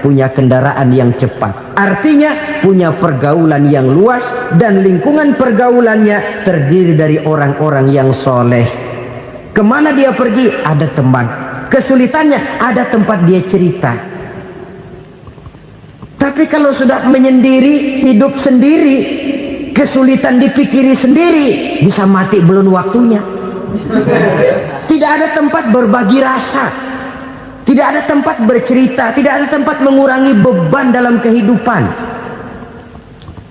Speaker 1: punya kendaraan yang cepat, artinya punya pergaulan yang luas, dan lingkungan pergaulannya terdiri dari orang-orang yang soleh. Kemana dia pergi ada teman, kesulitannya ada tempat dia cerita. Tapi kalau sudah menyendiri, hidup sendiri, kesulitan dipikiri sendiri, bisa mati belum waktunya. Tidak ada tempat berbagi rasa, tidak ada tempat bercerita, tidak ada tempat mengurangi beban dalam kehidupan.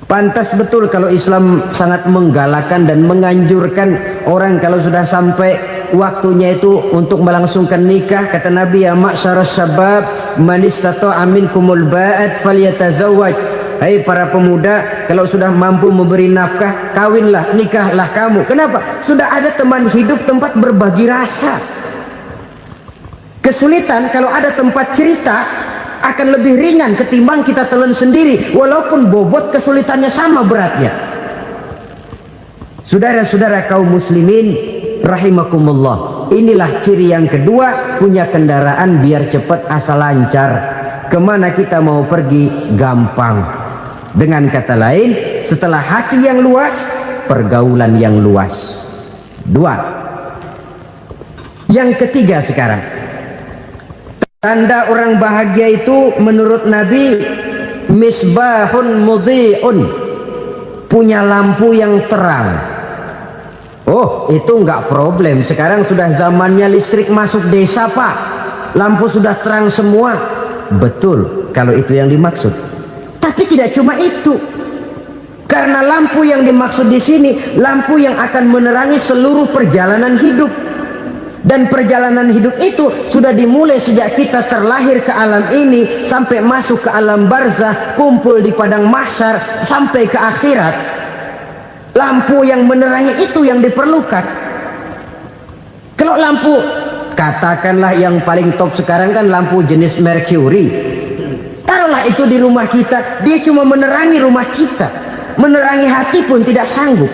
Speaker 1: Pantas betul kalau Islam sangat menggalakkan dan menganjurkan orang kalau sudah sampai waktunya itu untuk melangsungkan nikah. Kata Nabi, ya ma'syaras syabab man istata'a minkumul ba'at falyatazawwaj. Hai para pemuda, kalau sudah mampu memberi nafkah, kawinlah, nikahlah kamu. Kenapa? Sudah ada teman hidup, tempat berbagi rasa. Kesulitan kalau ada tempat cerita akan lebih ringan ketimbang kita telan sendiri, walaupun bobot kesulitannya sama beratnya. Saudara-saudara kaum muslimin rahimakumullah, inilah ciri yang kedua, punya kendaraan biar cepat asal lancar. Kemana kita mau pergi gampang. Dengan kata lain, setelah hati yang luas, pergaulan yang luas. Dua. Yang ketiga sekarang, tanda orang bahagia itu menurut Nabi, misbahun mudhi'un, punya lampu yang terang. Oh, itu enggak problem. Sekarang sudah zamannya listrik masuk desa, Pak. Lampu sudah terang semua. Betul, kalau itu yang dimaksud. Tapi tidak cuma itu. Karena lampu yang dimaksud di sini, lampu yang akan menerangi seluruh perjalanan hidup. Dan perjalanan hidup itu sudah dimulai sejak kita terlahir ke alam ini, sampai masuk ke alam barzah, kumpul di padang mahsyar, sampai ke akhirat. Lampu yang menerangi itu yang diperlukan. Kalau lampu, katakanlah yang paling top sekarang kan lampu jenis Mercury. Taruhlah itu di rumah kita, dia cuma menerangi rumah kita, menerangi hati pun tidak sanggup.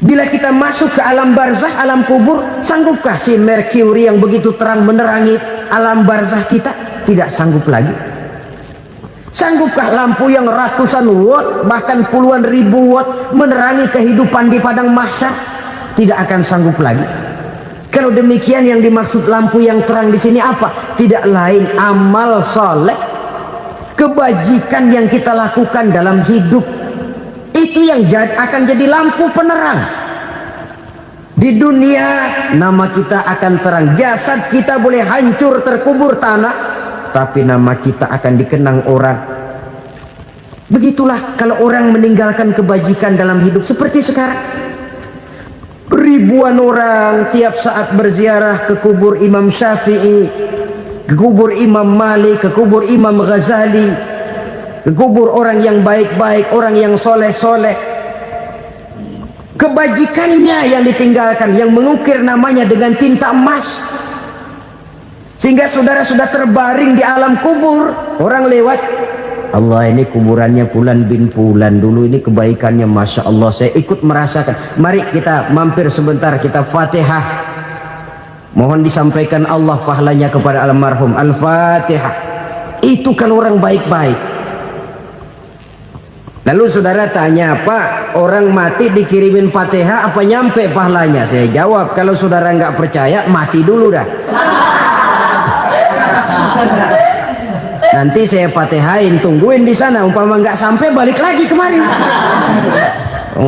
Speaker 1: Bila kita masuk ke alam barzah, alam kubur, sanggupkah si Mercury yang begitu terang menerangi alam barzah kita? Tidak sanggup lagi. Sanggupkah lampu yang ratusan watt, bahkan puluhan ribu watt menerangi kehidupan di padang mahsyar? Tidak akan sanggup lagi. Kalau demikian, yang dimaksud lampu yang terang di sini apa? Tidak lain amal soleh, kebajikan yang kita lakukan dalam hidup. Itu yang akan jadi lampu penerang. Di dunia nama kita akan terang, jasad kita boleh hancur terkubur tanah, tapi nama kita akan dikenang orang. Begitulah kalau orang meninggalkan kebajikan dalam hidup seperti sekarang. Ribuan orang tiap saat berziarah ke kubur Imam Syafi'i, ke kubur Imam Malik, ke kubur Imam Ghazali, ke kubur orang yang baik-baik, orang yang soleh-soleh. Kebajikannya yang ditinggalkan, yang mengukir namanya dengan tinta emas, sehingga saudara sudah terbaring di alam kubur. Orang lewat, Allah, ini kuburannya Fulan bin Fulan, dulu ini kebaikannya Masya Allah, saya ikut merasakan. Mari kita mampir sebentar, kita Fatihah, mohon disampaikan Allah pahalanya kepada almarhum. Al-Fatihah. Itu kalau orang baik-baik. Lalu saudara tanya, Pak, orang mati dikirimin Fatihah apa nyampe pahalanya? Saya jawab, kalau saudara nggak percaya, mati dulu dah. Nanti saya Fatihain, tungguin di sana. Umpama nggak sampai, balik lagi kemari.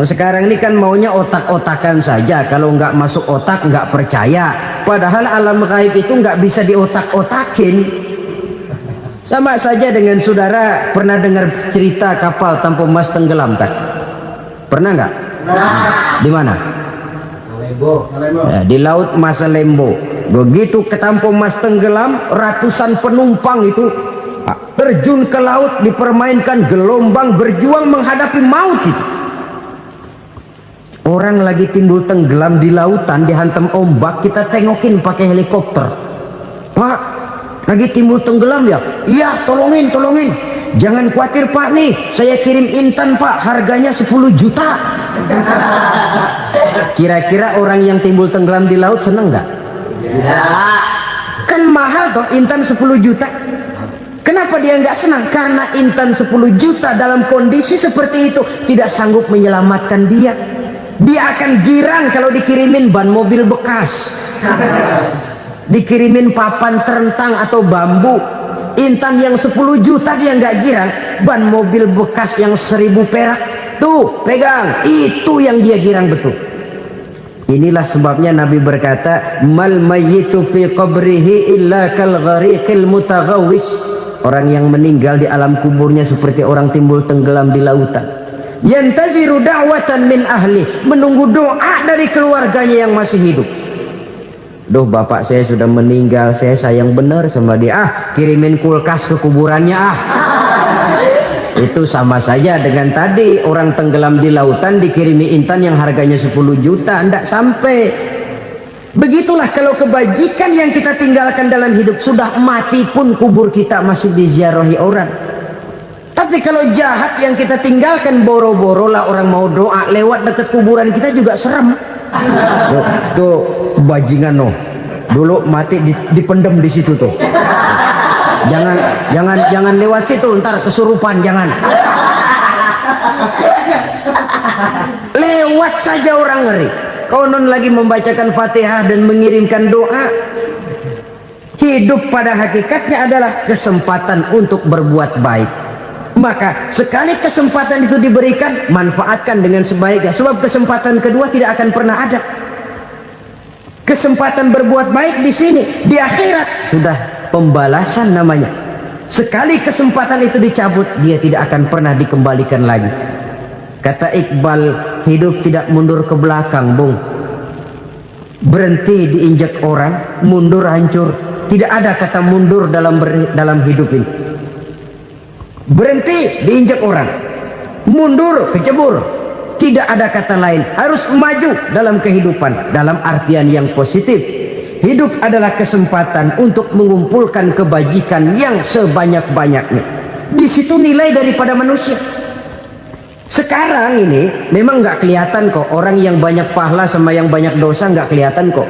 Speaker 1: Sekarang ini kan maunya otak-otakan saja. Kalau nggak masuk otak, nggak percaya. Padahal alam gaib itu nggak bisa diotak-otakin. Sama saja dengan saudara pernah dengar cerita kapal tanpa emas tenggelam kan? Pernah nggak? Di mana? Ya, di laut Masalembo. Begitu ketampo emas tenggelam, ratusan penumpang itu terjun ke laut, dipermainkan gelombang, berjuang menghadapi maut itu. Orang lagi timbul tenggelam di lautan, dihantam ombak, kita tengokin pakai helikopter. Pak, lagi timbul tenggelam ya? Iya, tolongin. Jangan khawatir Pak, nih saya kirim intan Pak, harganya 10 juta. Kira-kira orang yang timbul tenggelam di laut seneng nggak? Ya. Kan mahal toh intan 10 juta. Kenapa dia nggak senang? Karena intan 10 juta dalam kondisi seperti itu tidak sanggup menyelamatkan dia. Dia akan girang kalau dikirimin ban mobil bekas, dikirimin papan terentang atau bambu. Intan yang 10 juta dia nggak girang, ban mobil bekas yang 1000 perak tuh pegang, itu yang dia girang betul. Inilah sebabnya Nabi berkata, mal mayyitu fi qabrihi illa kal ghariqil mutaghawwis. Orang yang meninggal di alam kuburnya seperti orang timbul tenggelam di lautan. Yantaziru da'watan min ahli, menunggu doa dari keluarganya yang masih hidup. Duh, bapak saya sudah meninggal, saya sayang benar sama dia. Kirimin kulkas ke kuburannya Itu sama saja dengan tadi orang tenggelam di lautan dikirimi intan yang harganya 10 juta, ndak sampai. Begitulah kalau kebajikan yang kita tinggalkan dalam hidup, sudah mati pun kubur kita masih diziarahi orang. Tapi kalau jahat yang kita tinggalkan, boro-boro lah orang mau doa lewat dekat kuburan kita juga serem. Tuh bajingan no, dulu mati dipendem di situ tuh. Jangan lewat situ, ntar kesurupan, jangan. Lewat saja orang ngeri. Konon lagi membacakan Fatihah dan mengirimkan doa. Hidup pada hakikatnya adalah kesempatan untuk berbuat baik. Maka sekali kesempatan itu diberikan, manfaatkan dengan sebaiknya. Sebab kesempatan kedua tidak akan pernah ada. Kesempatan berbuat baik di sini, di akhirat sudah pembalasan namanya. Sekali kesempatan itu dicabut, dia tidak akan pernah dikembalikan lagi. Kata Iqbal, hidup tidak mundur ke belakang, Bung. Berhenti diinjak orang, mundur hancur. Tidak ada kata mundur dalam hidup ini. Berhenti diinjak orang, mundur kecebur. Tidak ada kata lain, harus maju dalam kehidupan dalam artian yang positif. Hidup adalah kesempatan untuk mengumpulkan kebajikan yang sebanyak-banyaknya. Di situ nilai daripada manusia. Sekarang ini memang nggak kelihatan kok, orang yang banyak pahala sama yang banyak dosa nggak kelihatan kok.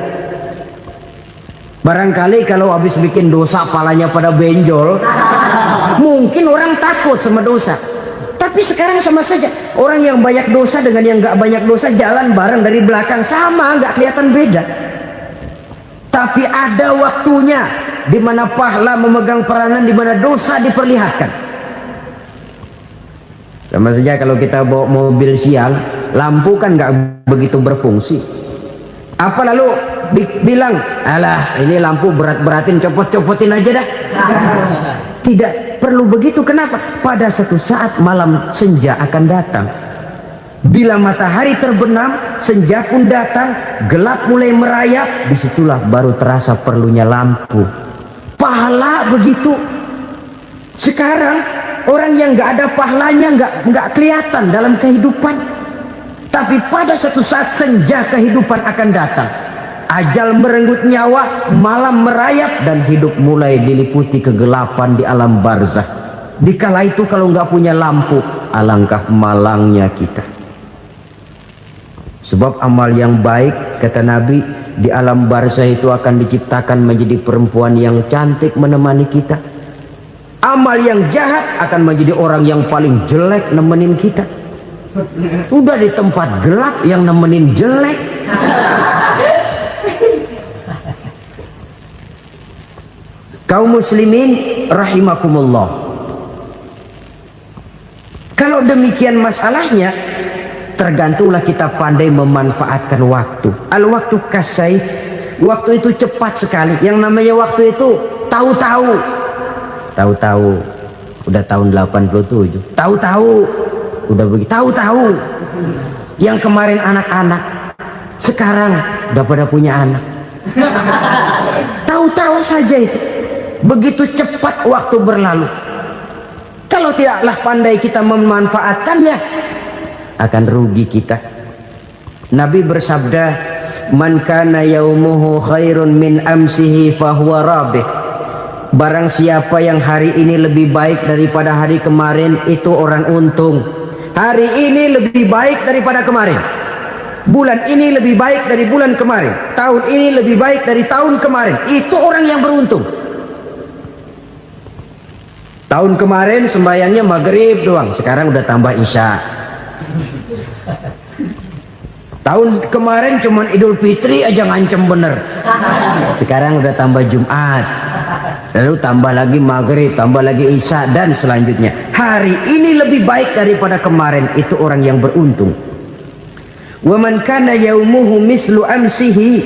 Speaker 1: Barangkali kalau habis bikin dosa palanya pada benjol, mungkin orang takut sama dosa. Tapi sekarang sama saja, orang yang banyak dosa dengan yang nggak banyak dosa jalan bareng dari belakang, sama, nggak kelihatan beda. Tapi ada waktunya di mana pahala memegang peranan, di mana dosa diperlihatkan. Sama saja kalau kita bawa mobil siang, lampu kan nggak begitu berfungsi. Apa lalu bilang, alah ini lampu berat-beratin, copot-copotin aja dah. Tidak perlu begitu. Kenapa? Pada satu saat malam senja akan datang. Bila matahari terbenam, senja pun datang, gelap mulai merayap, disitulah baru terasa perlunya lampu. Pahala begitu. Sekarang orang yang nggak ada pahalanya nggak kelihatan dalam kehidupan. Tapi pada satu saat senja kehidupan akan datang. Ajal merenggut nyawa, malam merayap, dan hidup mulai diliputi kegelapan di alam barzah. Dikala itu kalau nggak punya lampu, alangkah malangnya kita. Sebab amal yang baik, kata Nabi, di alam barzah itu akan diciptakan menjadi perempuan yang cantik menemani kita. Amal yang jahat akan menjadi orang yang paling jelek nemenin kita. Sudah di tempat gelap yang nemenin jelek. Kaum muslimin rahimakumullah. Kalau demikian masalahnya, tergantunglah kita pandai memanfaatkan waktu. Al-waktu kasayf. Waktu itu cepat sekali. Yang namanya waktu itu tahu-tahu udah tahun 87, tahu-tahu udah begitu, tahu-tahu yang kemarin anak-anak sekarang udah pada punya anak. Tahu-tahu saja itu. Begitu cepat waktu berlalu. Kalau tidaklah pandai kita memanfaatkannya, akan rugi kita. Nabi bersabda, man kana yaumuhu khairun min amsihi fahuwa rabih. Barang siapa yang hari ini lebih baik daripada hari kemarin, itu orang untung. Hari ini lebih baik daripada kemarin. Bulan ini lebih baik dari bulan kemarin. Tahun ini lebih baik dari tahun kemarin. Itu orang yang beruntung. Tahun kemarin sembahyangnya maghrib doang, sekarang udah tambah isya. Tahun kemarin cuman Idul Fitri aja ngancem bener, sekarang udah tambah Jumat, lalu tambah lagi maghrib, tambah lagi isya, dan selanjutnya. Hari ini lebih baik daripada kemarin, itu orang yang beruntung. Wa man kana yaumuhu mislu amsihi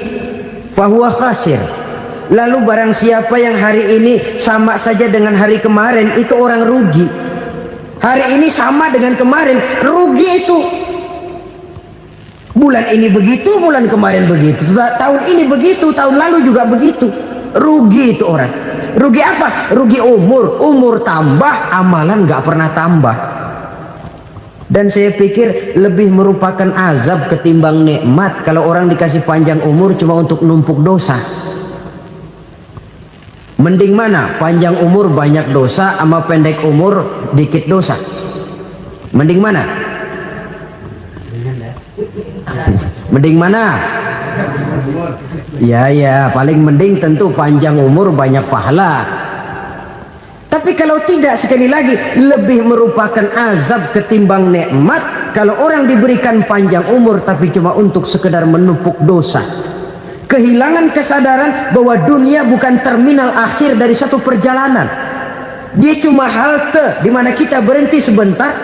Speaker 1: fahuwa khasir. Lalu barang siapa yang hari ini sama saja dengan hari kemarin, itu orang rugi. Hari ini sama dengan kemarin, rugi itu. Bulan ini begitu, bulan kemarin begitu, tahun ini begitu, tahun lalu juga begitu. Rugi itu orang. Rugi apa? Rugi umur. Umur tambah, amalan gak pernah tambah. Dan saya pikir lebih merupakan azab ketimbang nikmat kalau orang dikasih panjang umur cuma untuk numpuk dosa. Mending mana? Panjang umur banyak dosa sama pendek umur dikit dosa? Mending mana? Mending mana? Ya, paling mending tentu panjang umur banyak pahala. Tapi kalau tidak, sekali lagi, lebih merupakan azab ketimbang nikmat kalau orang diberikan panjang umur tapi cuma untuk sekedar menumpuk dosa. Kehilangan kesadaran bahwa dunia bukan terminal akhir dari satu perjalanan. Dia cuma halte di mana kita berhenti sebentar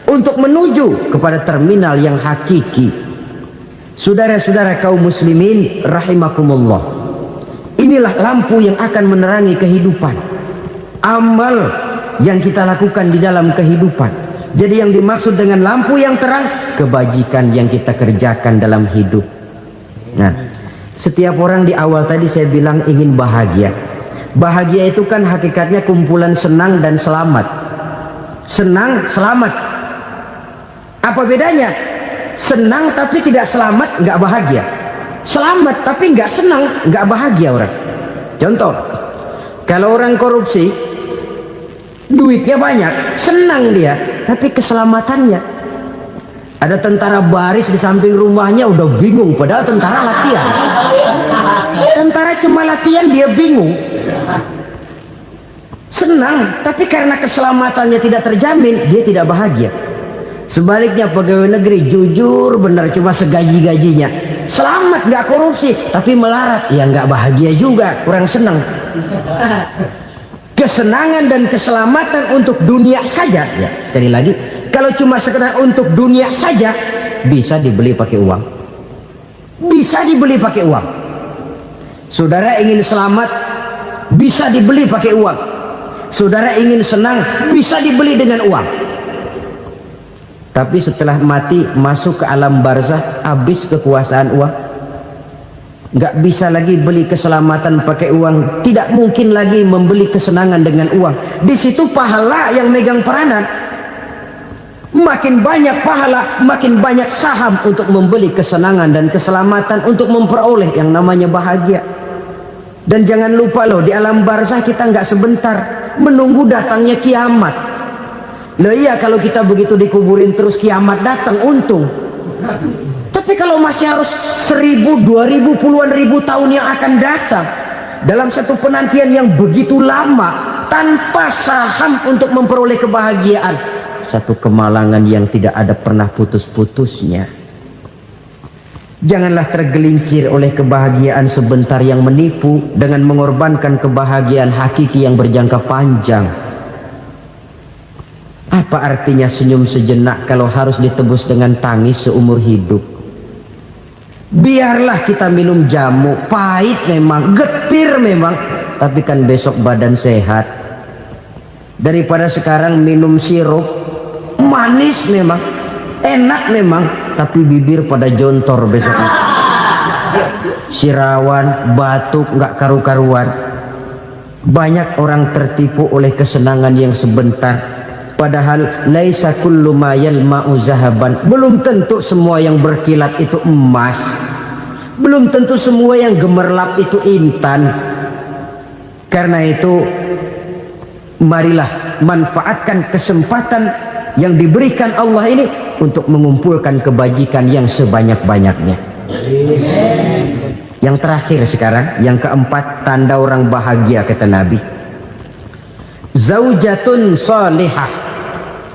Speaker 1: untuk menuju kepada terminal yang hakiki. Saudara-saudara kaum muslimin rahimakumullah. Inilah lampu yang akan menerangi kehidupan. Amal yang kita lakukan di dalam kehidupan. Jadi yang dimaksud dengan lampu yang terang, kebajikan yang kita kerjakan dalam hidup. Nah, setiap orang di awal tadi saya bilang ingin bahagia. Bahagia itu kan hakikatnya kumpulan senang dan selamat. Senang, selamat. Apa bedanya? Senang tapi tidak selamat, nggak bahagia. Selamat tapi nggak senang, nggak bahagia orang. Contoh, kalau orang korupsi, duitnya banyak, senang dia, tapi keselamatannya. Ada tentara baris di samping rumahnya udah bingung, padahal tentara latihan. Tentara cuma latihan, dia bingung. Senang, tapi karena keselamatannya tidak terjamin, dia tidak bahagia. Sebaliknya pegawai negeri jujur benar, cuma segaji-gajinya, selamat nggak korupsi, tapi melarat, ya nggak bahagia juga, kurang senang. Kesenangan dan keselamatan untuk dunia saja, ya sekali lagi, kalau cuma sekedar untuk dunia saja, bisa dibeli pakai uang. Bisa dibeli pakai uang. Saudara ingin selamat, bisa dibeli pakai uang. Saudara ingin senang, bisa dibeli dengan uang. Tapi setelah mati, masuk ke alam barzah, habis kekuasaan uang. Nggak bisa lagi beli keselamatan pakai uang. Tidak mungkin lagi membeli kesenangan dengan uang. Di situ pahala yang megang peranan. Makin banyak pahala, makin banyak saham untuk membeli kesenangan dan keselamatan, untuk memperoleh yang namanya bahagia. Dan jangan lupa loh, di alam barzah kita nggak sebentar, menunggu datangnya kiamat. Loh iya, kalau kita begitu dikuburin terus kiamat datang, untung. Tapi kalau masih harus 1000, 2000, puluhan ribu tahun yang akan datang dalam satu penantian yang begitu lama, tanpa saham untuk memperoleh kebahagiaan. Satu kemalangan yang tidak ada pernah putus-putusnya. Janganlah tergelincir oleh kebahagiaan sebentar yang menipu dengan mengorbankan kebahagiaan hakiki yang berjangka panjang. Apa artinya senyum sejenak kalau harus ditebus dengan tangis seumur hidup? Biarlah kita minum jamu, pahit memang, getir memang, tapi kan besok badan sehat. Daripada sekarang minum sirup, manis memang, enak memang, tapi bibir pada jontor besoknya. Sirawan, batuk, nggak karu-karuan. Banyak orang tertipu oleh kesenangan yang sebentar. Padahal laisa kullu ma yalma'u zahaban. Belum tentu semua yang berkilat itu emas. Belum tentu semua yang gemerlap itu intan. Karena itu marilah manfaatkan kesempatan yang diberikan Allah ini untuk mengumpulkan kebajikan yang sebanyak-banyaknya. Yang terakhir sekarang, yang keempat, tanda orang bahagia kata Nabi. Zaujatun salihah.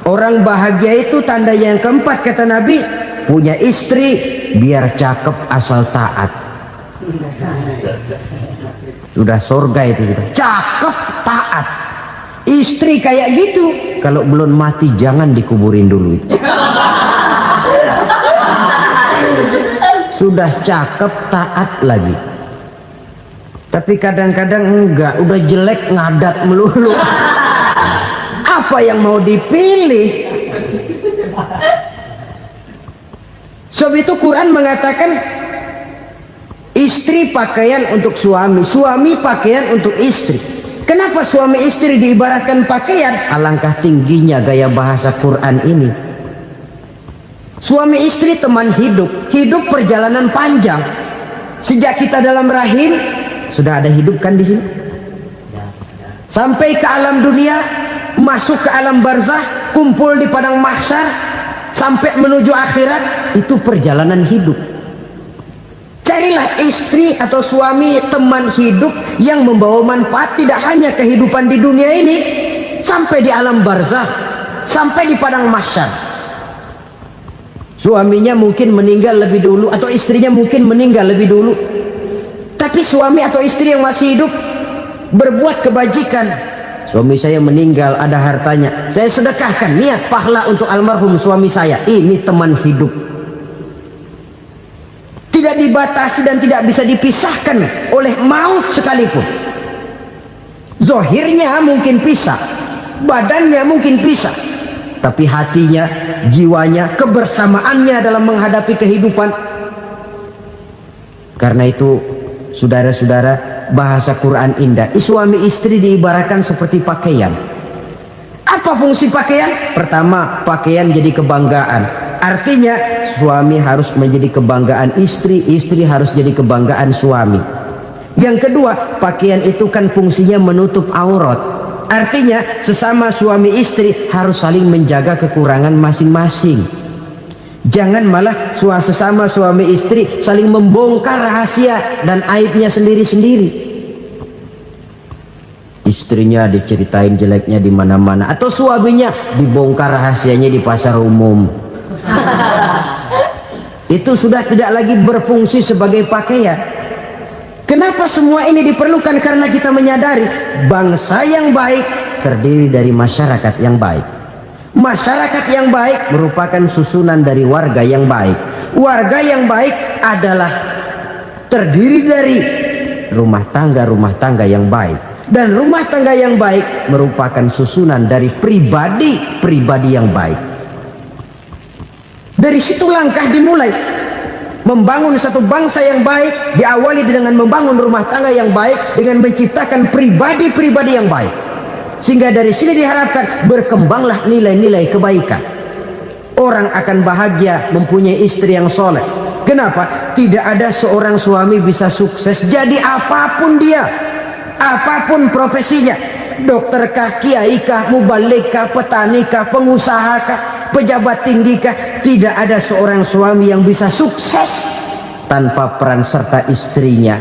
Speaker 1: Orang bahagia itu tanda yang keempat kata Nabi, punya istri biar cakep asal taat. Sudah surga itu sudah. Cakep taat. Istri kayak gitu kalau belum mati jangan dikuburin dulu itu. Sudah cakep taat lagi. Tapi kadang-kadang enggak, udah jelek ngadat melulu. Apa yang mau dipilih? Sebab itu Quran mengatakan istri pakaian untuk suami, suami pakaian untuk istri. Kenapa suami istri diibaratkan pakaian? Alangkah tingginya gaya bahasa Quran ini. Suami istri teman hidup, hidup perjalanan panjang. Sejak kita dalam rahim sudah ada hidup kan di sini. Sampai ke alam dunia, masuk ke alam barzah, kumpul di padang mahsyar, sampai menuju akhirat, itu perjalanan hidup. Carilah istri atau suami teman hidup yang membawa manfaat tidak hanya kehidupan di dunia ini, sampai di alam barzah, sampai di padang mahsyar. Suaminya mungkin meninggal lebih dulu atau istrinya mungkin meninggal lebih dulu, tapi suami atau istri yang masih hidup berbuat kebajikan. Suami saya meninggal, ada hartanya, saya sedekahkan, niat pahala untuk almarhum suami saya. Ini teman hidup, tidak dibatasi dan tidak bisa dipisahkan oleh maut sekalipun. Zohirnya mungkin pisah, badannya mungkin pisah, tapi hatinya, jiwanya, kebersamaannya dalam menghadapi kehidupan. Karena itu saudara-saudara, bahasa Quran indah. Suami istri diibaratkan seperti pakaian. Apa fungsi pakaian? Pertama, pakaian jadi kebanggaan. Artinya suami harus menjadi kebanggaan istri, istri harus jadi kebanggaan suami. Yang kedua, pakaian itu kan fungsinya menutup aurat. Artinya sesama suami istri harus saling menjaga kekurangan masing-masing. Jangan malah sesama suami istri saling membongkar rahasia dan aibnya sendiri-sendiri. Istrinya diceritain jeleknya di mana-mana, atau suaminya dibongkar rahasianya di pasar umum. Itu sudah tidak lagi berfungsi sebagai pakaian. Kenapa semua ini diperlukan? Karena kita menyadari bangsa yang baik terdiri dari masyarakat yang baik. Masyarakat yang baik merupakan susunan dari warga yang baik. Warga yang baik adalah terdiri dari rumah tangga yang baik. Dan rumah tangga yang baik merupakan susunan dari pribadi yang baik. Dari situ langkah dimulai. Membangun satu bangsa yang baik diawali dengan membangun rumah tangga yang baik, dengan menciptakan pribadi-pribadi yang baik. Sehingga dari sini diharapkan berkembanglah nilai-nilai kebaikan. Orang akan bahagia mempunyai istri yang soleh. Kenapa? Tidak ada seorang suami bisa sukses jadi apapun dia, apapun profesinya. Dokter kah, kiai kah, mubalik kah, petani kah, pengusaha kah, pejabat tinggi kah. Tidak ada seorang suami yang bisa sukses tanpa peran serta istrinya.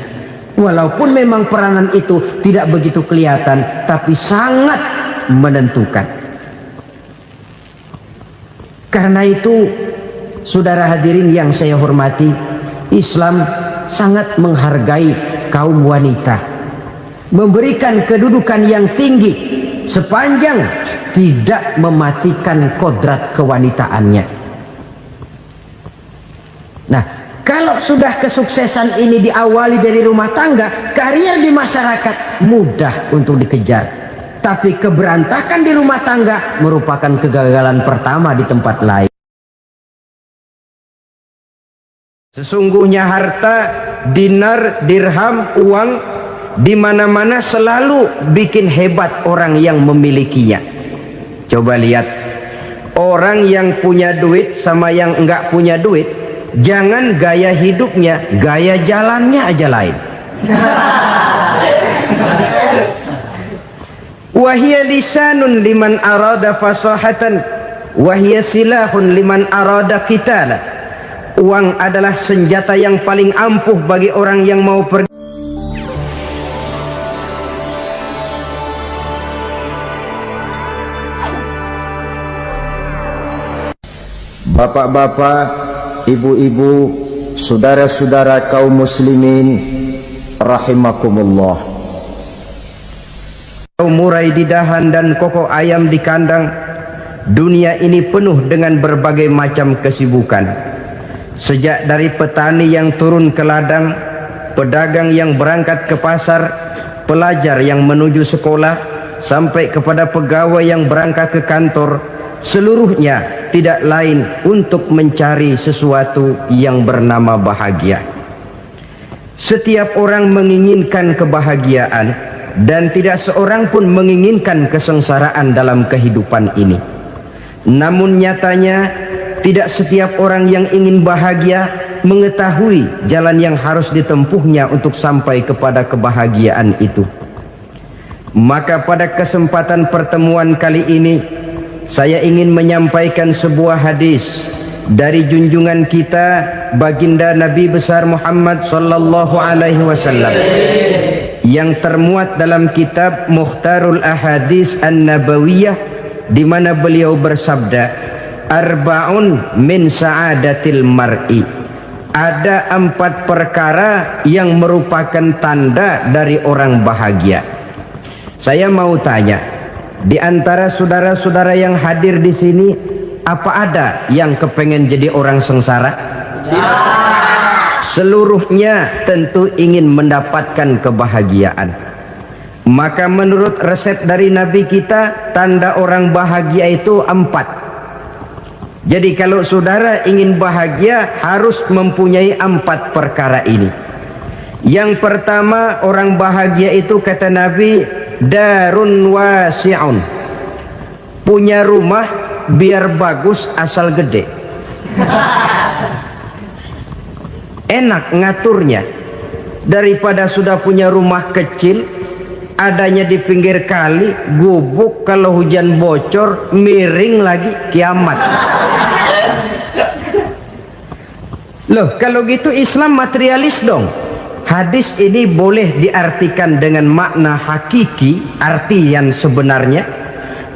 Speaker 1: Walaupun memang peranan itu tidak begitu kelihatan, tapi sangat menentukan. Karena itu, saudara hadirin yang saya hormati, Islam sangat menghargai kaum wanita, memberikan kedudukan yang tinggi sepanjang tidak mematikan kodrat kewanitaannya. Nah, kalau sudah kesuksesan ini diawali dari rumah tangga, karier di masyarakat mudah untuk dikejar. Tapi keberantakan di rumah tangga merupakan kegagalan pertama di tempat lain. Sesungguhnya harta, dinar, dirham, uang di mana-mana selalu bikin hebat orang yang memilikinya. Coba lihat, orang yang punya duit sama yang enggak punya duit, jangan gaya hidupnya, gaya jalannya aja lain. Wahia lisanun liman arada fasahatan, wahia silahun liman arada qitala. Uang adalah senjata yang paling ampuh bagi orang yang mau pergi. Bapak-bapak, ibu-ibu, saudara-saudara kaum muslimin rahimakumullah. Murai di dahan dan koko ayam di kandang, dunia ini penuh dengan berbagai macam kesibukan. Sejak dari petani yang turun ke ladang, pedagang yang berangkat ke pasar, pelajar yang menuju sekolah, sampai kepada pegawai yang berangkat ke kantor, seluruhnya tidak lain untuk mencari sesuatu yang bernama bahagia. Setiap orang menginginkan kebahagiaan, dan tidak seorang pun menginginkan kesengsaraan dalam kehidupan ini. Namun nyatanya tidak setiap orang yang ingin bahagia mengetahui jalan yang harus ditempuhnya untuk sampai kepada kebahagiaan itu. Maka pada kesempatan pertemuan kali ini, saya ingin menyampaikan sebuah hadis dari junjungan kita baginda Nabi besar Muhammad sallallahu alaihi wasallam yang termuat dalam kitab Mukhtarul Ahadits An-Nabawiyah, di mana beliau bersabda, arba'un min sa'adatil mar'i. Ada 4 perkara yang merupakan tanda dari orang bahagia. Saya mau tanya, di antara saudara-saudara yang hadir di sini, apa ada yang kepengen jadi orang sengsara? Seluruhnya tentu ingin mendapatkan kebahagiaan. Maka menurut resep dari Nabi kita, tanda orang bahagia itu 4. Jadi kalau saudara ingin bahagia, harus mempunyai 4 perkara ini. Yang pertama, orang bahagia itu kata Nabi, darun wasi'un. Punya rumah biar bagus asal gede. Enak ngaturnya, daripada sudah punya rumah kecil adanya di pinggir kali, gubuk, kalau hujan bocor miring lagi, kiamat. Loh, kalau gitu Islam materialis dong. Hadis ini boleh diartikan dengan makna hakiki, arti yang sebenarnya,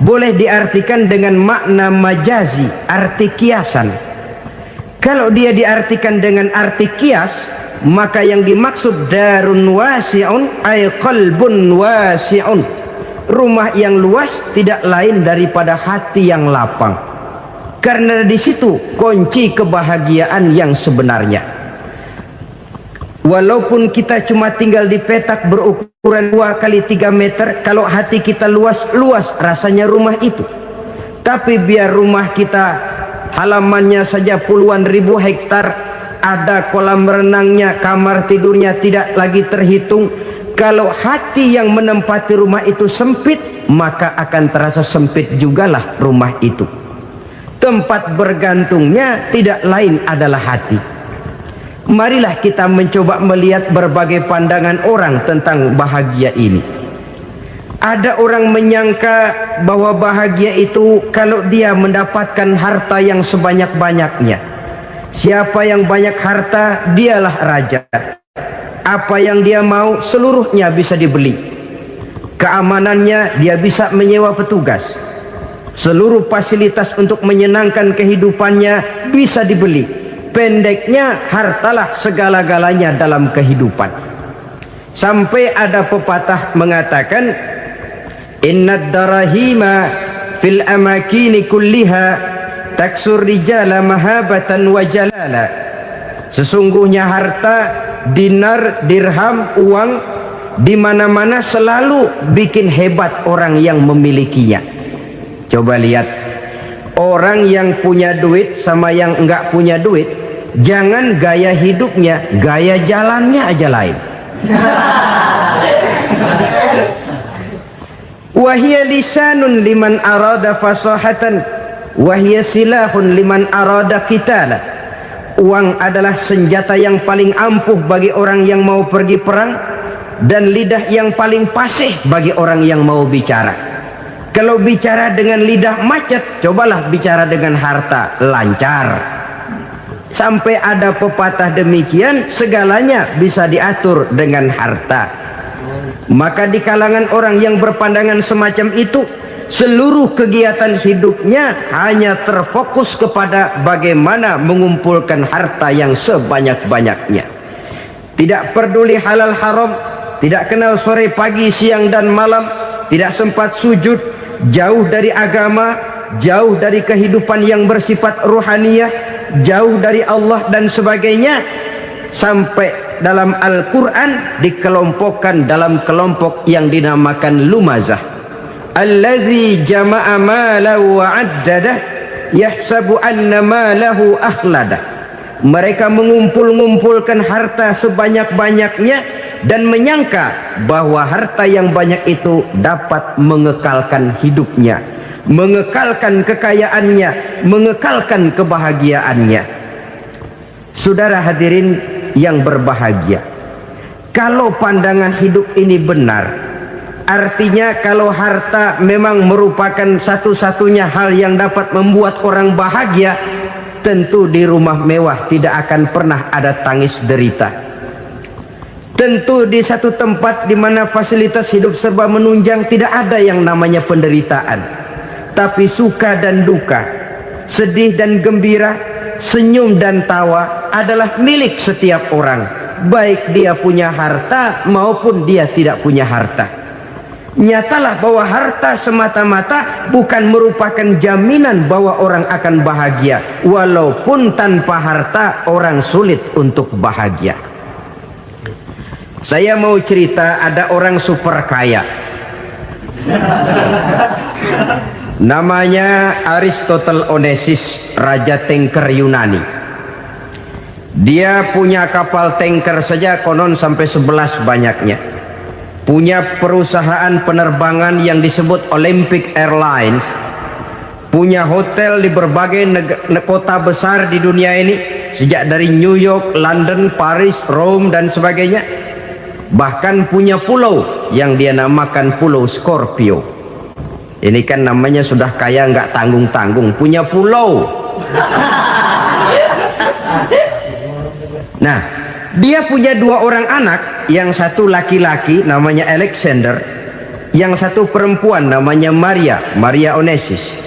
Speaker 1: boleh diartikan dengan makna majazi, arti kiasan. Kalau dia diartikan dengan arti kias, maka yang dimaksud darun wasi'un ay qalbun wasi'un. Rumah yang luas tidak lain daripada hati yang lapang. Karena di situ kunci kebahagiaan yang sebenarnya. Walaupun kita cuma tinggal di petak berukuran 2 kali 3 meter, kalau hati kita luas-luas rasanya rumah itu. Tapi biar rumah kita halamannya saja puluhan ribu hektar, ada kolam renangnya, kamar tidurnya tidak lagi terhitung. Kalau hati yang menempati rumah itu sempit, maka akan terasa sempit jugalah rumah itu. Tempat bergantungnya tidak lain adalah hati. Marilah kita mencoba melihat berbagai pandangan orang tentang bahagia ini. Ada orang menyangka bahwa bahagia itu kalau dia mendapatkan harta yang sebanyak-banyaknya. Siapa yang banyak harta, dialah raja. Apa yang dia mau seluruhnya bisa dibeli. Keamanannya dia bisa menyewa petugas. Seluruh fasilitas untuk menyenangkan kehidupannya bisa dibeli. Pendeknya, hartalah segala-galanya dalam kehidupan. Sampai ada pepatah mengatakan, innad darahima fil amakini kulliha taksur rijala mahabatan wa jalala. Sesungguhnya harta, dinar, dirham, uang di mana-mana selalu bikin hebat orang yang memilikinya. Coba lihat, orang yang punya duit sama yang enggak punya duit, jangan gaya hidupnya, gaya jalannya aja lain. Wahia lisanun liman arada fasahatan, wahia silahun liman arada qitala. Uang adalah senjata yang paling ampuh bagi orang yang mau pergi perang, dan lidah yang paling fasih bagi orang yang mau bicara. Kalau bicara dengan lidah macet, cobalah bicara dengan harta, lancar. Sampai ada pepatah demikian, segalanya bisa diatur dengan harta. Maka di kalangan orang yang berpandangan semacam itu, seluruh kegiatan hidupnya hanya terfokus kepada bagaimana mengumpulkan harta yang sebanyak-banyaknya. Tidak peduli halal haram, tidak kenal sore pagi siang dan malam, tidak sempat sujud, jauh dari agama, jauh dari kehidupan yang bersifat ruhaniyah, jauh dari Allah dan sebagainya. Sampai dalam Al-Quran dikelompokkan dalam kelompok yang dinamakan lumazah. Allazi jama'a malahu wa 'addadah yahsabu anna malahu akhladah. Mereka mengumpul-ngumpulkan harta sebanyak-banyaknya dan menyangka bahwa harta yang banyak itu dapat mengekalkan hidupnya, mengekalkan kekayaannya, mengekalkan kebahagiaannya. Saudara hadirin yang berbahagia, kalau pandangan hidup ini benar, artinya kalau harta memang merupakan satu-satunya hal yang dapat membuat orang bahagia, tentu di rumah mewah tidak akan pernah ada tangis derita. Tentu di satu tempat di mana fasilitas hidup serba menunjang tidak ada yang namanya penderitaan. Tapi suka dan duka, sedih dan gembira, senyum dan tawa adalah milik setiap orang, baik dia punya harta maupun dia tidak punya harta. Nyatalah bahwa harta semata-mata bukan merupakan jaminan bahwa orang akan bahagia, walaupun tanpa harta orang sulit untuk bahagia. Saya mau cerita, ada orang super kaya, namanya Aristotle Onesimus, raja tanker Yunani. Dia punya kapal tanker saja konon sampai 11 banyaknya. Punya perusahaan penerbangan yang disebut Olympic Airlines. Punya hotel di berbagai kota besar di dunia ini, sejak dari New York, London, Paris, Rome dan sebagainya. Bahkan punya pulau yang dia namakan Pulau Scorpio. Ini kan namanya sudah kaya nggak tanggung-tanggung, punya pulau. Nah, dia punya 2 orang anak, yang satu laki-laki namanya Alexander, yang satu perempuan namanya Maria Onesimus.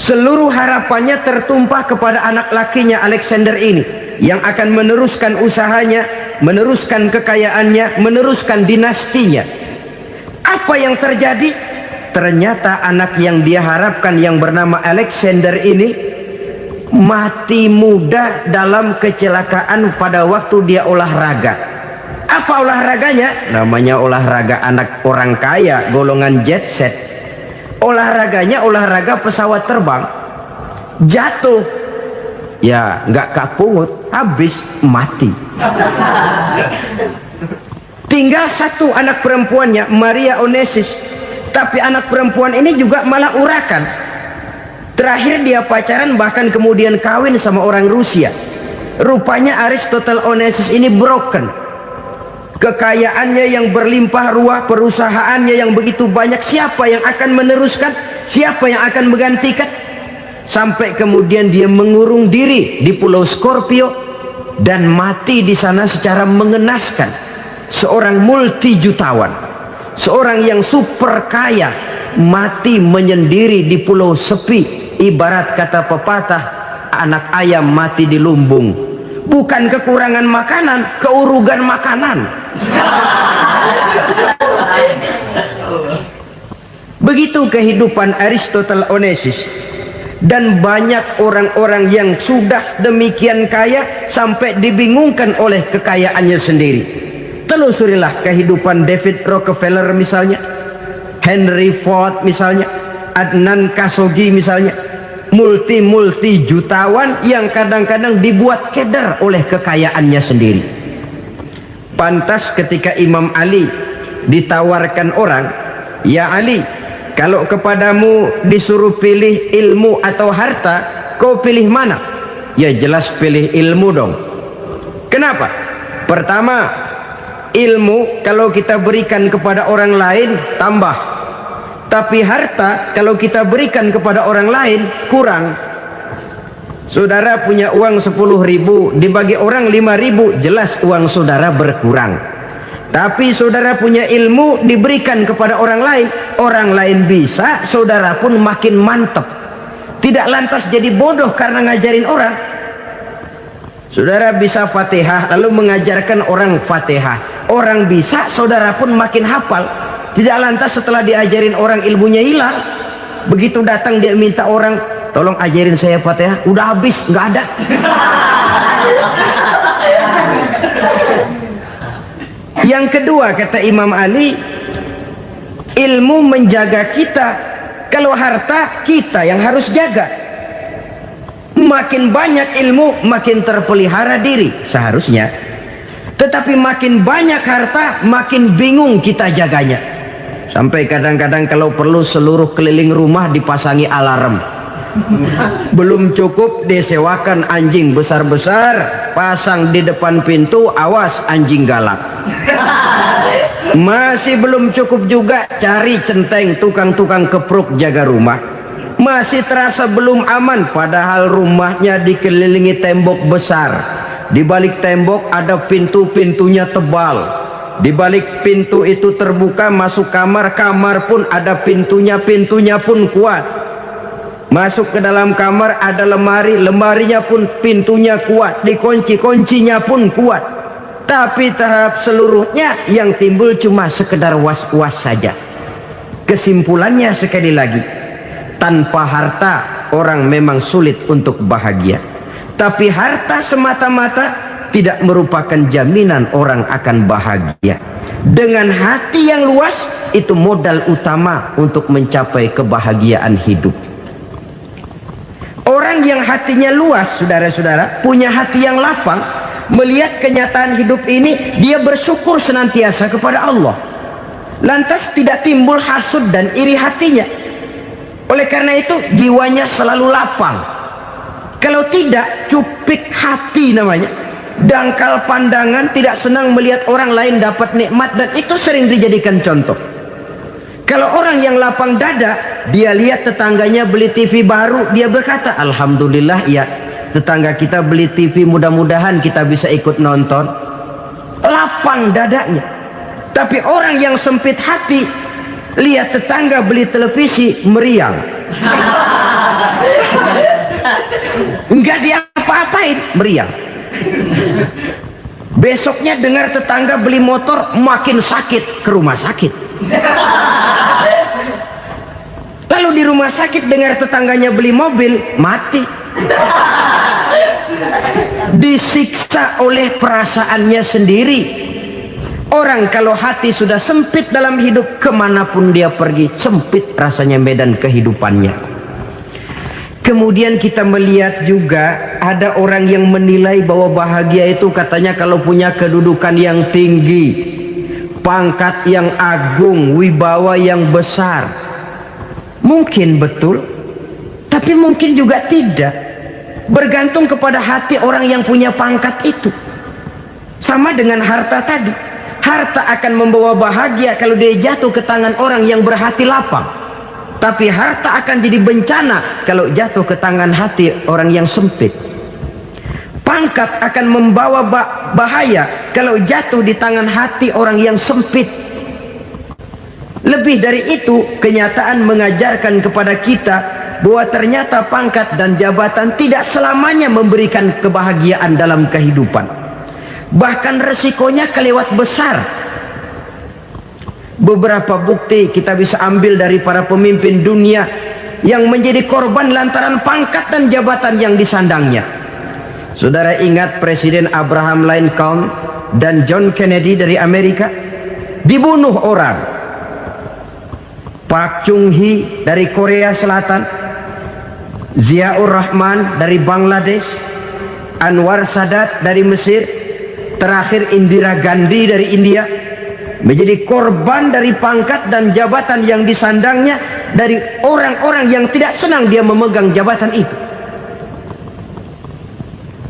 Speaker 1: Seluruh harapannya tertumpah kepada anak lakinya Alexander ini, yang akan meneruskan usahanya, meneruskan kekayaannya, meneruskan dinastinya. Apa yang terjadi? Ternyata anak yang dia harapkan yang bernama Alexander ini mati muda dalam kecelakaan pada waktu dia olahraga. Apa olahraganya? Namanya olahraga anak orang kaya, golongan jet set. Olahraganya olahraga pesawat terbang. Jatuh, ya nggak kapungut, habis mati. Tinggal satu anak perempuannya, Maria Onesimus. Tapi anak perempuan ini juga malah urakan. Terakhir dia pacaran, bahkan kemudian kawin sama orang Rusia. Rupanya Aristotle Onesimus ini broken. Kekayaannya yang berlimpah ruah, perusahaannya yang begitu banyak, siapa yang akan meneruskan? Siapa yang akan menggantikan? Sampai kemudian dia mengurung diri di Pulau Scorpio, dan mati di sana secara mengenaskan. Seorang multi jutawan, seorang yang super kaya, mati menyendiri di pulau sepi. Ibarat kata pepatah, anak ayam mati di lumbung. Bukan kekurangan makanan, keurugan makanan. Begitu kehidupan Aristotle Onassis. Dan banyak orang-orang yang sudah demikian kaya sampai dibingungkan oleh kekayaannya sendiri. Telusurilah kehidupan David Rockefeller misalnya, Henry Ford misalnya, Adnan Khashoggi misalnya. Multi jutawan yang kadang-kadang dibuat keder oleh kekayaannya sendiri. Pantas ketika Imam Ali ditawarkan orang, "Ya Ali, kalau kepadamu disuruh pilih ilmu atau harta, kau pilih mana?" Ya jelas pilih ilmu dong. Kenapa? Pertama, ilmu kalau kita berikan kepada orang lain tambah. Tapi harta kalau kita berikan kepada orang lain kurang. Saudara punya uang 10.000, dibagi orang 5.000, jelas uang saudara berkurang. Tapi saudara punya ilmu diberikan kepada orang lain bisa, saudara pun makin mantap. Tidak lantas jadi bodoh karena ngajarin orang. Saudara bisa Fatihah lalu mengajarkan orang Fatihah, orang bisa, saudara pun makin hafal. Tidak lantas setelah diajarin orang ilmunya hilang. Begitu datang dia minta orang, "Tolong ajarin saya Fatihah," udah habis, nggak ada. Yang kedua kata Imam Ali, ilmu menjaga kita. Kalau harta kita yang harus jaga. Makin banyak ilmu makin terpelihara diri seharusnya. Tetapi makin banyak harta makin bingung kita jaganya. Sampai kadang-kadang kalau perlu seluruh keliling rumah dipasangi alarm. Belum cukup disewakan anjing besar-besar, pasang di depan pintu, awas anjing galak. Masih belum cukup juga, cari centeng tukang-tukang kepruk jaga rumah. Masih terasa belum aman, padahal rumahnya dikelilingi tembok besar. Di balik tembok ada pintu-pintunya tebal. Di balik pintu itu terbuka masuk kamar, kamar pun ada pintunya, pintunya pun kuat. Masuk ke dalam kamar ada lemari, lemarinya pun pintunya kuat, dikunci, kuncinya pun kuat. Tapi tahap seluruhnya yang timbul cuma sekedar was-was saja. Kesimpulannya sekali lagi, tanpa harta orang memang sulit untuk bahagia. Tapi harta semata-mata tidak merupakan jaminan orang akan bahagia. Dengan hati yang luas, itu modal utama untuk mencapai kebahagiaan hidup. Orang yang hatinya luas, saudara-saudara, punya hati yang lapang, melihat kenyataan hidup ini, dia bersyukur senantiasa kepada Allah. Lantas tidak timbul hasud dan iri hatinya. Oleh karena itu, jiwanya selalu lapang. Kalau tidak, cupik hati namanya. Dangkal pandangan, tidak senang melihat orang lain dapat nikmat, dan itu sering dijadikan contoh. Kalau orang yang lapang dada, dia lihat tetangganya beli TV baru, dia berkata, "Alhamdulillah ya, tetangga kita beli TV, mudah-mudahan kita bisa ikut nonton." Lapang dadanya. Tapi orang yang sempit hati, lihat tetangga beli televisi, meriang. Enggak diapa-apain, meriang. Besoknya dengar tetangga beli motor, makin sakit, ke rumah sakit. Lalu di rumah sakit dengar tetangganya beli mobil, mati. Disiksa oleh perasaannya sendiri. Orang kalau hati sudah sempit dalam hidup, kemanapun dia pergi, sempit rasanya medan kehidupannya. Kemudian kita melihat juga ada orang yang menilai bahwa bahagia itu katanya kalau punya kedudukan yang tinggi, pangkat yang agung, wibawa yang besar. Mungkin betul, tapi mungkin juga tidak. Bergantung kepada hati orang yang punya pangkat itu. Sama dengan harta tadi. Harta akan membawa bahagia kalau dia jatuh ke tangan orang yang berhati lapang. Tapi harta akan jadi bencana kalau jatuh ke tangan hati orang yang sempit. Pangkat akan membawa bahaya kalau jatuh di tangan hati orang yang sempit. Lebih dari itu, kenyataan mengajarkan kepada kita bahwa ternyata pangkat dan jabatan tidak selamanya memberikan kebahagiaan dalam kehidupan. Bahkan resikonya kelewat besar. Beberapa bukti kita bisa ambil dari para pemimpin dunia yang menjadi korban lantaran pangkat dan jabatan yang disandangnya. Saudara ingat Presiden Abraham Lincoln dan John Kennedy dari Amerika? Dibunuh orang. Park Chung-hee dari Korea Selatan, Ziaur Rahman dari Bangladesh, Anwar Sadat dari Mesir, terakhir Indira Gandhi dari India, menjadi korban dari pangkat dan jabatan yang disandangnya dari orang-orang yang tidak senang dia memegang jabatan itu.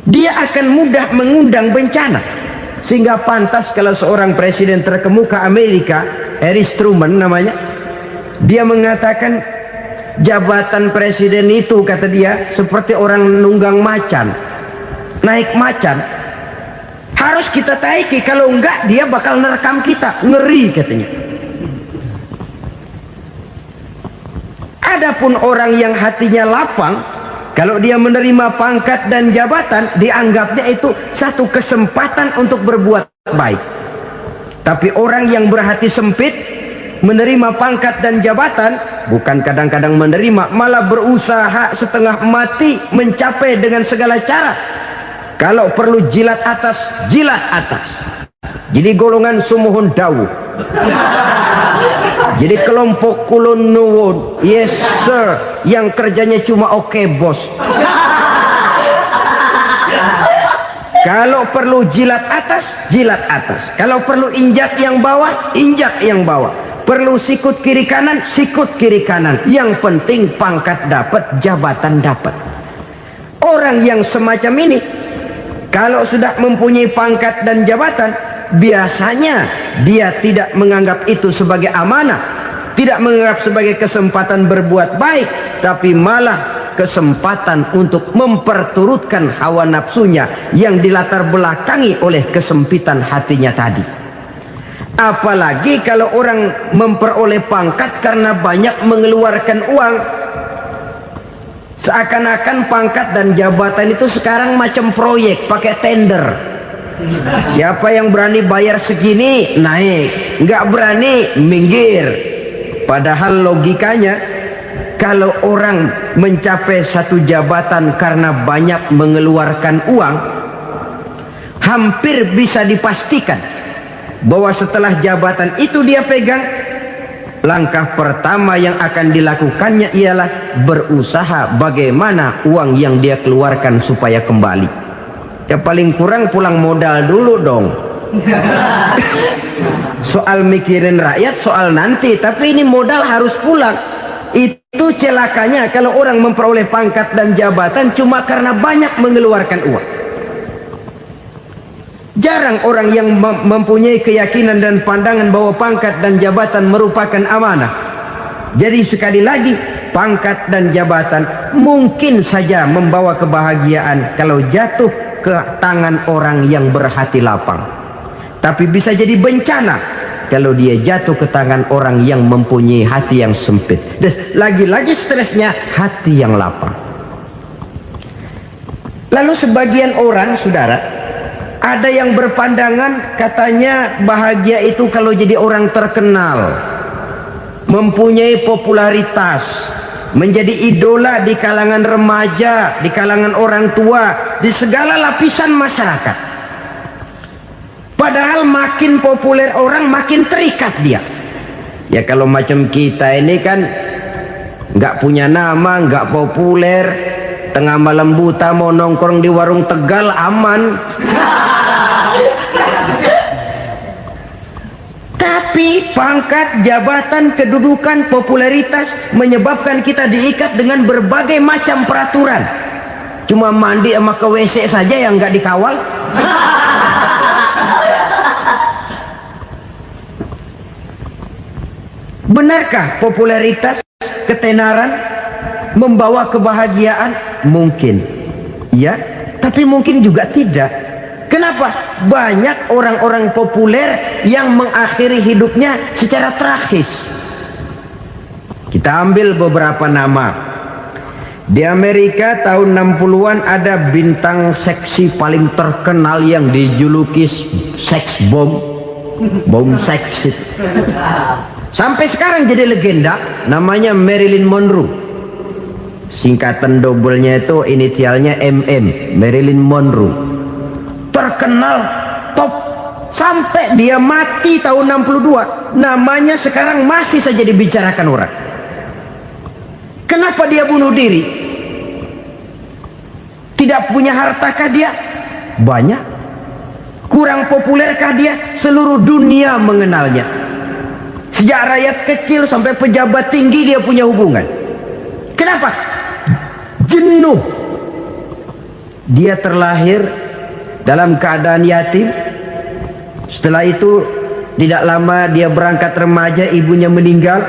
Speaker 1: Dia akan mudah mengundang bencana, sehingga pantas kalau seorang presiden terkemuka Amerika, Harry Truman namanya, dia mengatakan jabatan presiden itu, kata dia, seperti orang nunggang macan, naik macan, harus kita taiki, kalau enggak dia bakal nerekam kita, ngeri katanya. Adapun orang yang hatinya lapang, kalau dia menerima pangkat dan jabatan, dianggapnya itu satu kesempatan untuk berbuat baik. Tapi orang yang berhati sempit, menerima pangkat dan jabatan, bukan kadang-kadang menerima, malah berusaha setengah mati mencapai dengan segala cara. Kalau perlu jilat atas, jilat atas. Jadi golongan sumuhun dawu. Jadi kelompok kulon nuwun, yes sir, yang kerjanya cuma oke bos. Kalau perlu jilat atas, jilat atas. Kalau perlu injak yang bawah, injak yang bawah. Perlu sikut kiri kanan, sikut kiri kanan. Yang penting pangkat dapat, jabatan dapat. Orang yang semacam ini, kalau sudah mempunyai pangkat dan jabatan, biasanya dia tidak menganggap itu sebagai amanah, tidak menganggap sebagai kesempatan berbuat baik, tapi malah kesempatan untuk memperturutkan hawa nafsunya yang dilatar belakangi oleh kesempitan hatinya tadi. Apalagi kalau orang memperoleh pangkat karena banyak mengeluarkan uang, seakan-akan pangkat dan jabatan itu sekarang macam proyek, pakai tender. Siapa yang berani bayar segini naik, nggak berani minggir. Padahal logikanya, kalau orang mencapai satu jabatan karena banyak mengeluarkan uang, hampir bisa dipastikan bahwa setelah jabatan itu dia pegang, langkah pertama yang akan dilakukannya ialah berusaha bagaimana uang yang dia keluarkan supaya kembali. Ya paling kurang pulang modal dulu dong. Soal mikirin rakyat soal nanti, tapi ini modal harus pulang. Itu celakanya kalau orang memperoleh pangkat dan jabatan cuma karena banyak mengeluarkan uang. Jarang orang yang mempunyai keyakinan dan pandangan bahwa pangkat dan jabatan merupakan amanah. Jadi sekali lagi, pangkat dan jabatan mungkin saja membawa kebahagiaan kalau jatuh ke tangan orang yang berhati lapang, tapi bisa jadi bencana kalau dia jatuh ke tangan orang yang mempunyai hati yang sempit. Dan lagi-lagi stresnya hati yang lapang. Lalu sebagian orang, saudara, ada yang berpandangan katanya bahagia itu kalau jadi orang terkenal, mempunyai popularitas, menjadi idola di kalangan remaja, di kalangan orang tua, di segala lapisan masyarakat. Padahal makin populer orang, makin terikat dia. Ya kalau macam kita ini kan nggak punya nama, nggak populer, tengah malam buta mau nongkrong di warung Tegal aman. Tapi pangkat, jabatan, kedudukan, popularitas menyebabkan kita diikat dengan berbagai macam peraturan. Cuma mandi sama ke WC saja yang nggak dikawal. Benarkah popularitas, ketenaran membawa kebahagiaan? Mungkin. Ya, tapi mungkin juga tidak. Kenapa? Banyak orang-orang populer yang mengakhiri hidupnya secara tragis. Kita ambil beberapa nama. Di Amerika tahun 60-an ada bintang seksi paling terkenal yang dijuluki seks bom. Bom seks. Sampai sekarang jadi legenda, namanya Marilyn Monroe. Singkatan doublenya itu inisialnya MM, Marilyn Monroe. Terkenal, top, sampai dia mati tahun 62. Namanya sekarang masih saja dibicarakan orang. Kenapa dia bunuh diri? Tidak punya hartakah dia? Banyak. Kurang populerkah dia? Seluruh dunia mengenalnya. Sejak rakyat kecil sampai pejabat tinggi dia punya hubungan. Kenapa? Jenuh. Dia terlahir dalam keadaan yatim. Setelah itu tidak lama dia berangkat remaja, ibunya meninggal.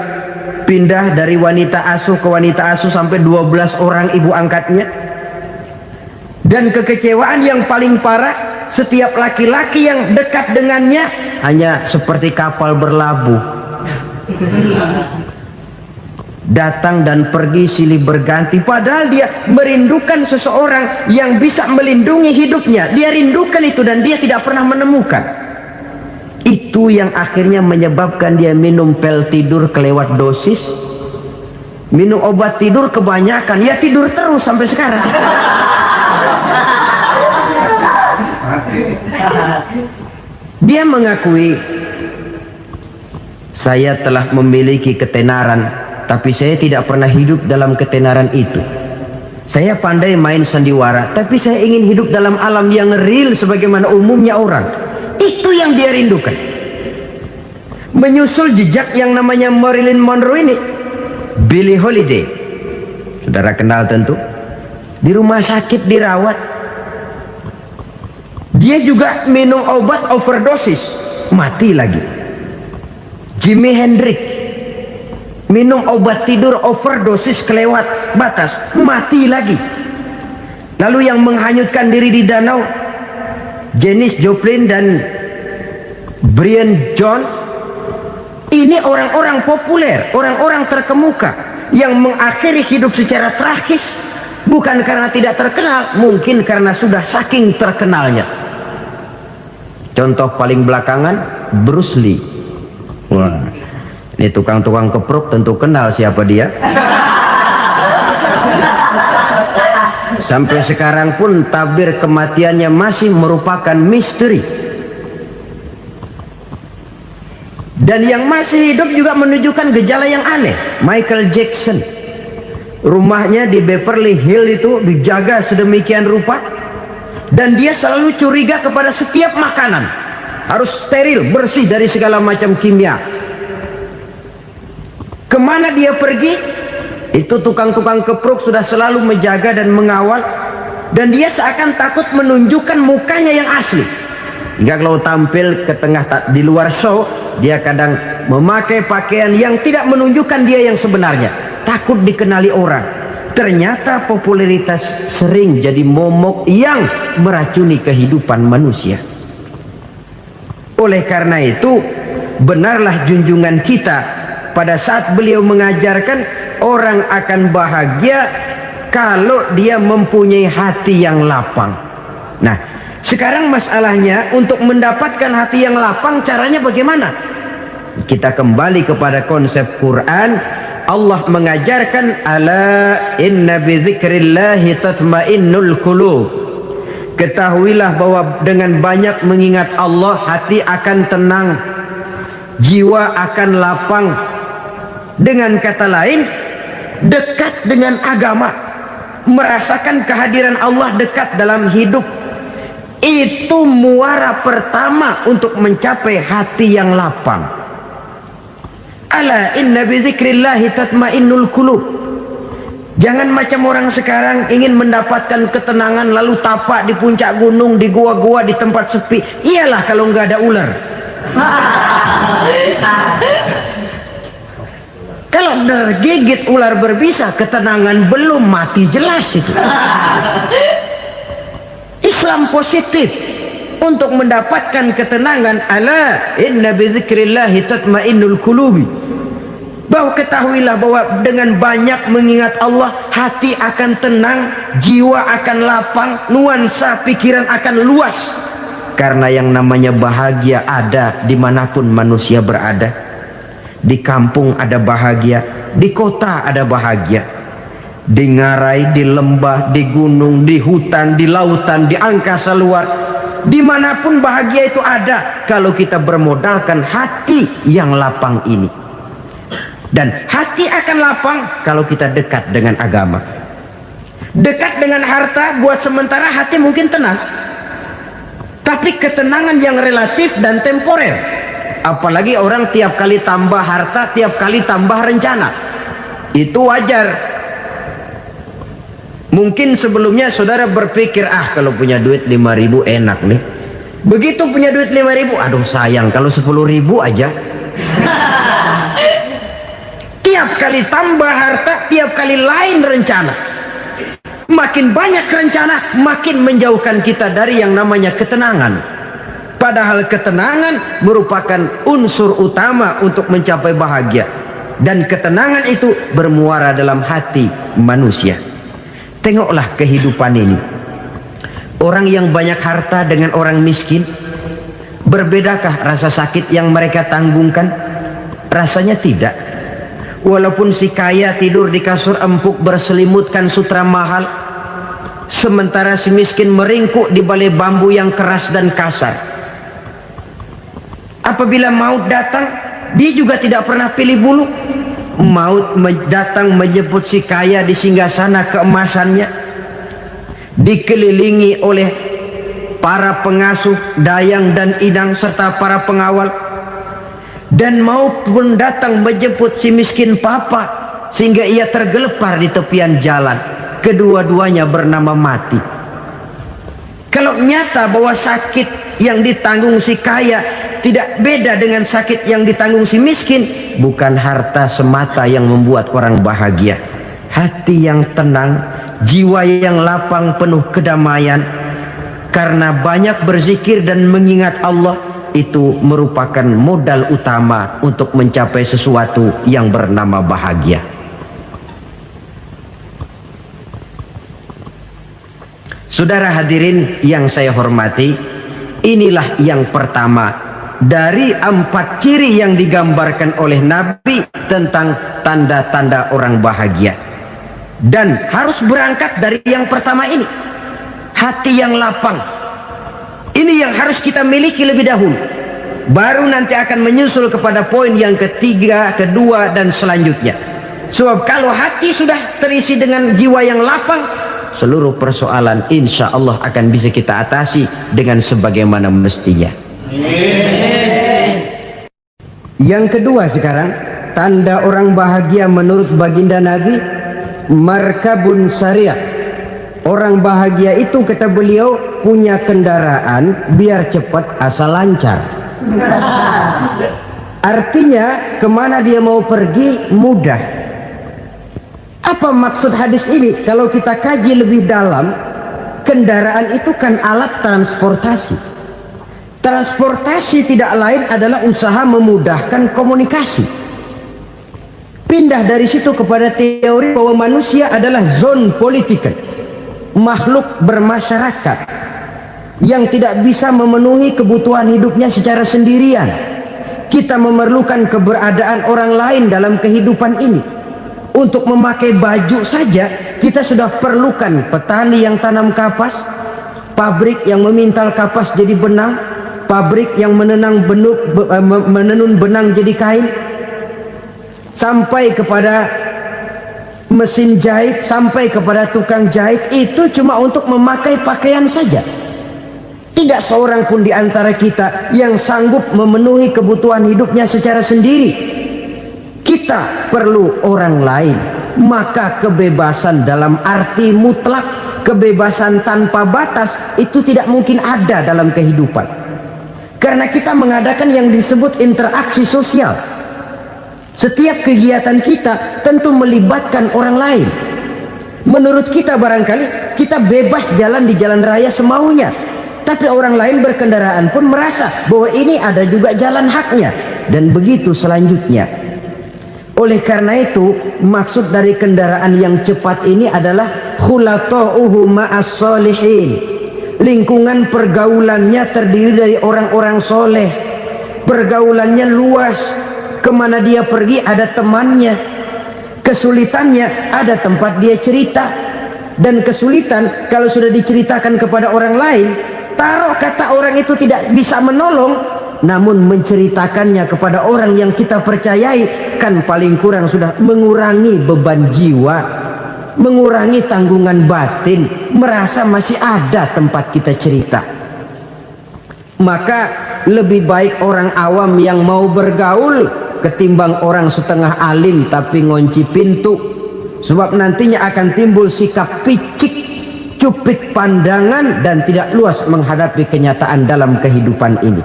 Speaker 1: Pindah dari wanita asuh ke wanita asuh sampai 12 orang ibu angkatnya. Dan kekecewaan yang paling parah, setiap laki-laki yang dekat dengannya hanya seperti kapal berlabuh. Datang dan pergi silih berganti. Padahal dia merindukan seseorang yang bisa melindungi hidupnya. Dia rindukan itu dan dia tidak pernah menemukan. Itu yang akhirnya menyebabkan dia minum pil tidur kelewat dosis, minum obat tidur kebanyakan, ya tidur terus sampai sekarang. Dia mengakui, saya telah memiliki ketenaran, tapi saya tidak pernah hidup dalam ketenaran itu. Saya pandai main sandiwara, tapi saya ingin hidup dalam alam yang real sebagaimana umumnya orang. Itu yang dia rindukan. Menyusul jejak yang namanya Marilyn Monroe ini, Billie Holiday, saudara kenal tentu, di rumah sakit dirawat. Dia juga minum obat overdosis, mati lagi. Jimi Hendrix minum obat tidur overdosis kelewat batas, mati lagi. Lalu yang menghanyutkan diri di danau, Janis Joplin dan Brian Jones. Ini orang-orang populer, orang-orang terkemuka yang mengakhiri hidup secara tragis, bukan karena tidak terkenal, mungkin karena sudah saking terkenalnya. Contoh paling belakangan, Bruce Lee. Wah, ini tukang-tukang kepruk tentu kenal siapa dia. Sampai sekarang pun tabir kematiannya masih merupakan misteri. Dan yang masih hidup juga menunjukkan gejala yang aneh. Michael Jackson, rumahnya di Beverly Hills itu dijaga sedemikian rupa, dan dia selalu curiga kepada setiap makanan harus steril, bersih dari segala macam kimia. Kemana dia pergi, itu tukang-tukang kepruk sudah selalu menjaga dan mengawal, dan dia seakan takut menunjukkan mukanya yang asli. Hingga kalau tampil ke tengah di luar show, dia kadang memakai pakaian yang tidak menunjukkan dia yang sebenarnya, takut dikenali orang. Ternyata popularitas sering jadi momok yang meracuni kehidupan manusia. Oleh karena itu, benarlah junjungan kita pada saat beliau mengajarkan orang akan bahagia kalau dia mempunyai hati yang lapang. Nah, sekarang masalahnya untuk mendapatkan hati yang lapang, caranya bagaimana? Kita kembali kepada konsep Quran. Allah mengajarkan, ala inna bidzikrillahi tatmainnul qulub. Ketahuilah bahwa dengan banyak mengingat Allah, hati akan tenang, jiwa akan lapang. Dengan kata lain, dekat dengan agama, merasakan kehadiran Allah dekat dalam hidup. Itu muara pertama untuk mencapai hati yang lapang. Ala inna bizikrillahi tatmainnul qulub. Jangan macam orang sekarang ingin mendapatkan ketenangan lalu tapak di puncak gunung, di gua-gua, di tempat sepi. Iyalah kalau nggak ada ular. Kalau tergigit ular berbisa, ketenangan belum, mati jelas itu. Islam positif untuk mendapatkan ketenangan. Ala inna bizikrillahi tatmainnul qulubi. Bahwa ketahuilah bahwa dengan banyak mengingat Allah, hati akan tenang, jiwa akan lapang, nuansa pikiran akan luas. Karena yang namanya bahagia ada dimanapun manusia berada. Di kampung ada bahagia, di kota ada bahagia, di ngarai, di lembah, di gunung, di hutan, di lautan, di angkasa luar, dimanapun bahagia itu ada kalau kita bermodalkan hati yang lapang ini. Dan hati akan lapang kalau kita dekat dengan agama. Dekat dengan harta buat sementara hati mungkin tenang, tapi ketenangan yang relatif dan temporer. Apalagi orang tiap kali tambah harta, tiap kali tambah rencana, itu wajar. Mungkin sebelumnya saudara berpikir, kalau punya duit 5.000 enak nih. Begitu punya duit 5.000, aduh sayang kalau 10.000 aja. Tiap kali tambah harta, tiap kali lain rencana. Makin banyak rencana, makin menjauhkan kita dari yang namanya ketenangan. Padahal ketenangan merupakan unsur utama untuk mencapai bahagia. Dan ketenangan itu bermuara dalam hati manusia. Tengoklah kehidupan ini. Orang yang banyak harta dengan orang miskin, berbedakah rasa sakit yang mereka tanggungkan? Rasanya tidak. Walaupun si kaya tidur di kasur empuk berselimutkan sutra mahal, sementara si miskin meringkuk di balai bambu yang keras dan kasar. Apabila maut datang, dia juga tidak pernah pilih bulu. Maut datang menjemput si kaya di singgasana keemasannya, dikelilingi oleh para pengasuh, dayang dan idang serta para pengawal. Dan maupun datang menjemput si miskin papa sehingga ia tergelepar di tepian jalan. Kedua-duanya bernama mati. Kalau nyata bahwa sakit yang ditanggung si kaya tidak beda dengan sakit yang ditanggung si miskin, bukan harta semata yang membuat orang bahagia. Hati yang tenang, jiwa yang lapang penuh kedamaian karena banyak berzikir dan mengingat Allah, itu merupakan modal utama untuk mencapai sesuatu yang bernama bahagia. Saudara hadirin yang saya hormati, inilah yang pertama dari 4 ciri yang digambarkan oleh Nabi tentang tanda-tanda orang bahagia. Dan harus berangkat dari yang pertama ini, hati yang lapang. Ini yang harus kita miliki lebih dahulu. Baru nanti akan menyusul kepada poin yang ketiga, kedua, dan selanjutnya. Sebab kalau hati sudah terisi dengan jiwa yang lapang, seluruh persoalan insya Allah akan bisa kita atasi dengan sebagaimana mestinya. Yang kedua sekarang, tanda orang bahagia menurut baginda Nabi, markabun syariah. Orang bahagia itu, kata beliau, punya kendaraan biar cepat asal lancar. Artinya kemana dia mau pergi mudah. Apa maksud hadis ini? Kalau kita kaji lebih dalam, kendaraan itu kan alat transportasi. Transportasi tidak lain adalah usaha memudahkan komunikasi. Pindah dari situ kepada teori bahwa manusia adalah zon political, makhluk bermasyarakat yang tidak bisa memenuhi kebutuhan hidupnya secara sendirian. Kita memerlukan keberadaan orang lain dalam kehidupan ini. Untuk memakai baju saja kita sudah perlukan petani yang tanam kapas, pabrik yang memintal kapas jadi benang, pabrik yang menenun benang jadi kain, sampai kepada mesin jahit, sampai kepada tukang jahit. Itu cuma untuk memakai pakaian saja. Tidak seorang pun di antara kita yang sanggup memenuhi kebutuhan hidupnya secara sendiri. Kita perlu orang lain. Maka kebebasan dalam arti mutlak, kebebasan tanpa batas, itu tidak mungkin ada dalam kehidupan. Karena kita mengadakan yang disebut interaksi sosial. Setiap kegiatan kita tentu melibatkan orang lain. Menurut kita barangkali kita bebas jalan di jalan raya semaunya, tapi orang lain berkendaraan pun merasa bahwa ini ada juga jalan haknya, dan begitu selanjutnya. Oleh karena itu, maksud dari kendaraan yang cepat ini adalah khulata'uhu ma'as solihin. Lingkungan pergaulannya terdiri dari orang-orang soleh. Pergaulannya luas, kemana dia pergi ada temannya. Kesulitannya ada tempat dia cerita. Dan kesulitan kalau sudah diceritakan kepada orang lain, taruh kata orang itu tidak bisa menolong, namun menceritakannya kepada orang yang kita percayai, kan paling kurang sudah mengurangi beban jiwa, mengurangi tanggungan batin, merasa masih ada tempat kita cerita. Maka lebih baik orang awam yang mau bergaul ketimbang orang setengah alim tapi ngunci pintu, sebab nantinya akan timbul sikap picik, cupik pandangan, dan tidak luas menghadapi kenyataan dalam kehidupan ini.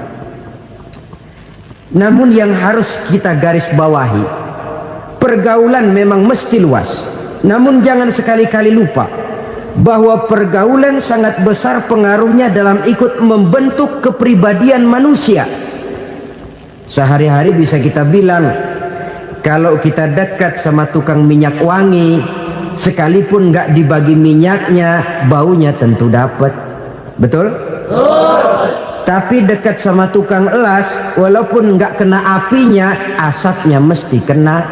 Speaker 1: Namun yang harus kita garis bawahi, pergaulan memang mesti luas, namun jangan sekali-kali lupa bahwa pergaulan sangat besar pengaruhnya dalam ikut membentuk kepribadian manusia. Sehari-hari bisa kita bilang, kalau kita dekat sama tukang minyak wangi, sekalipun nggak dibagi minyaknya, baunya tentu dapat. Betul? Tapi dekat sama tukang elas, walaupun nggak kena apinya, asapnya mesti kena.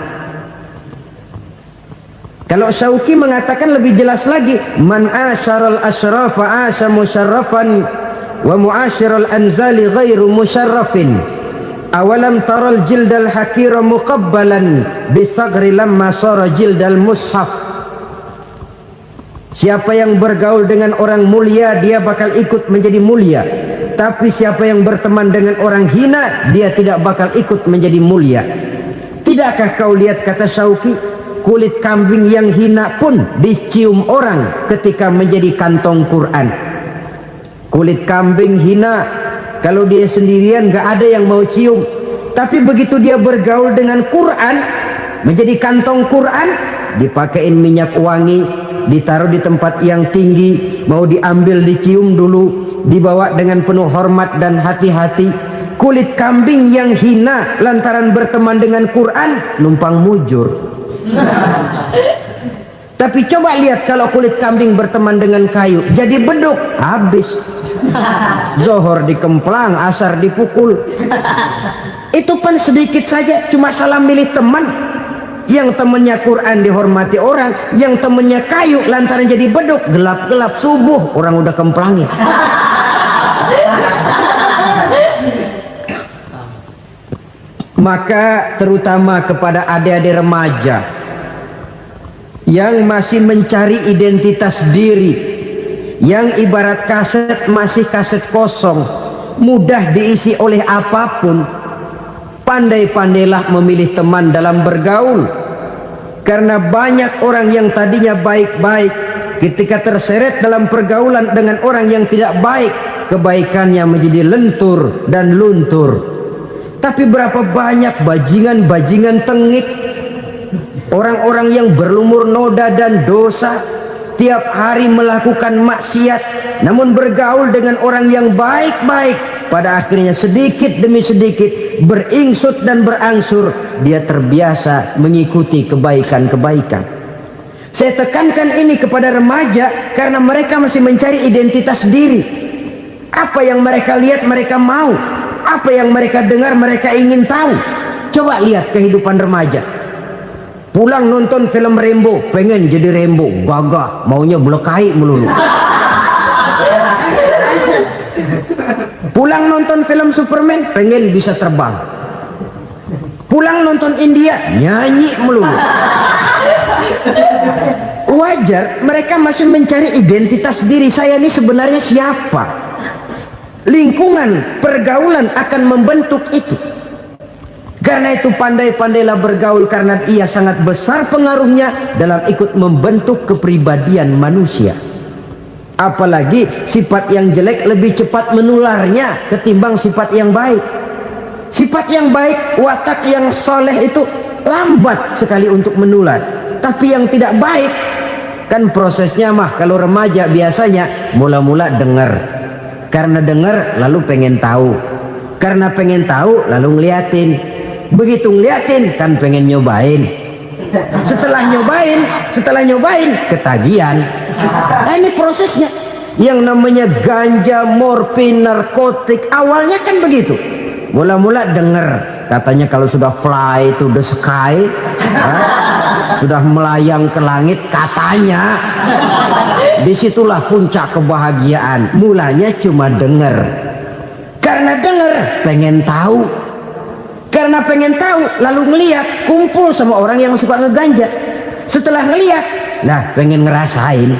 Speaker 1: Kalau Syauqi mengatakan lebih jelas lagi, man asyaral asrafa asa musyarrafan wa muasyiral anzali ghairu musyarrafin. Awalam taral jildal hakira muqabbalan bisagri lamma sara jildal mushaf. Siapa yang bergaul dengan orang mulia, dia bakal ikut menjadi mulia. Tapi siapa yang berteman dengan orang hina, dia tidak bakal ikut menjadi mulia. Tidakkah kau lihat, kata Syauqi, kulit kambing yang hina pun dicium orang ketika menjadi kantong Quran. Kulit kambing hina, kalau dia sendirian gak ada yang mau cium. Tapi begitu dia bergaul dengan Quran, menjadi kantong Quran, dipakein minyak wangi, ditaruh di tempat yang tinggi, mau diambil dicium dulu, dibawa dengan penuh hormat dan hati-hati. Kulit kambing yang hina lantaran berteman dengan Quran, numpang mujur. Tapi coba lihat kalau kulit kambing berteman dengan kayu, jadi beduk, habis. Zohor dikemplang, asar dipukul. Itu pun sedikit saja, cuma salah milih teman. Yang temannya Quran dihormati orang, yang temannya kayu lantaran jadi beduk, gelap-gelap subuh orang udah kemplangnya. Maka terutama kepada adik-adik remaja yang masih mencari identitas diri, yang ibarat kaset masih kaset kosong, mudah diisi oleh apapun, pandai-pandailah memilih teman dalam bergaul. Karena banyak orang yang tadinya baik-baik, ketika terseret dalam pergaulan dengan orang yang tidak baik, kebaikannya menjadi lentur dan luntur. Tapi berapa banyak bajingan-bajingan tengik, orang-orang yang berlumur noda dan dosa, tiap hari melakukan maksiat, namun bergaul dengan orang yang baik-baik, pada akhirnya sedikit demi sedikit beringsut dan berangsur dia terbiasa mengikuti kebaikan-kebaikan. Saya tekankan ini kepada remaja karena mereka masih mencari identitas diri. Apa yang mereka lihat mereka mau, apa yang mereka dengar mereka ingin tahu. Coba lihat kehidupan remaja. Pulang nonton film Rambo, pengen jadi Rambo, gagah, maunya belekai melulu. Pulang nonton film Superman, pengen bisa terbang. Pulang nonton India, nyanyi melulu. Wajar, mereka masih mencari identitas diri. Saya ini sebenarnya siapa? Lingkungan, pergaulan akan membentuk itu. Karena itu pandai-pandailah bergaul, karena ia sangat besar pengaruhnya dalam ikut membentuk kepribadian manusia. Apalagi sifat yang jelek lebih cepat menularnya ketimbang sifat yang baik. Sifat yang baik, watak yang soleh itu lambat sekali untuk menular. Tapi yang tidak baik, Kan prosesnya mah kalau remaja biasanya mula-mula dengar. Karena dengar lalu pengen tahu. Karena pengen tahu lalu ngeliatin. Begitu ngeliatin kan pengen nyobain. Setelah nyobain ketagihan. Nah, ini prosesnya. Yang namanya ganja, morfin, narkotik awalnya kan begitu. Mula-mula dengar. Katanya kalau sudah fly to the sky, sudah melayang ke langit, katanya disitulah puncak kebahagiaan. Mulanya cuma dengar. Karena dengar pengen tahu. Karena pengen tahu lalu ngeliat, kumpul sama orang yang suka ngeganja. Setelah ngeliat, nah pengen ngerasain.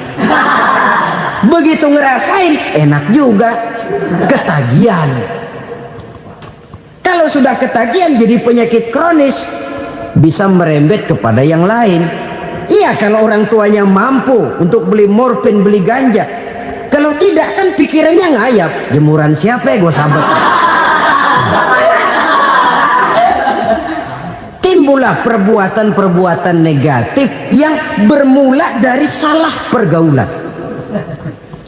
Speaker 1: Begitu ngerasain enak juga, ketagihan. Kalau sudah ketagihan jadi penyakit kronis, bisa merembet kepada yang lain. Iya, kalau orang tuanya mampu untuk beli morfin, beli ganja. Kalau tidak kan pikirannya ngayap. Jemuran siapa ya gue sahabat. Timbullah perbuatan-perbuatan negatif yang bermula dari salah pergaulan.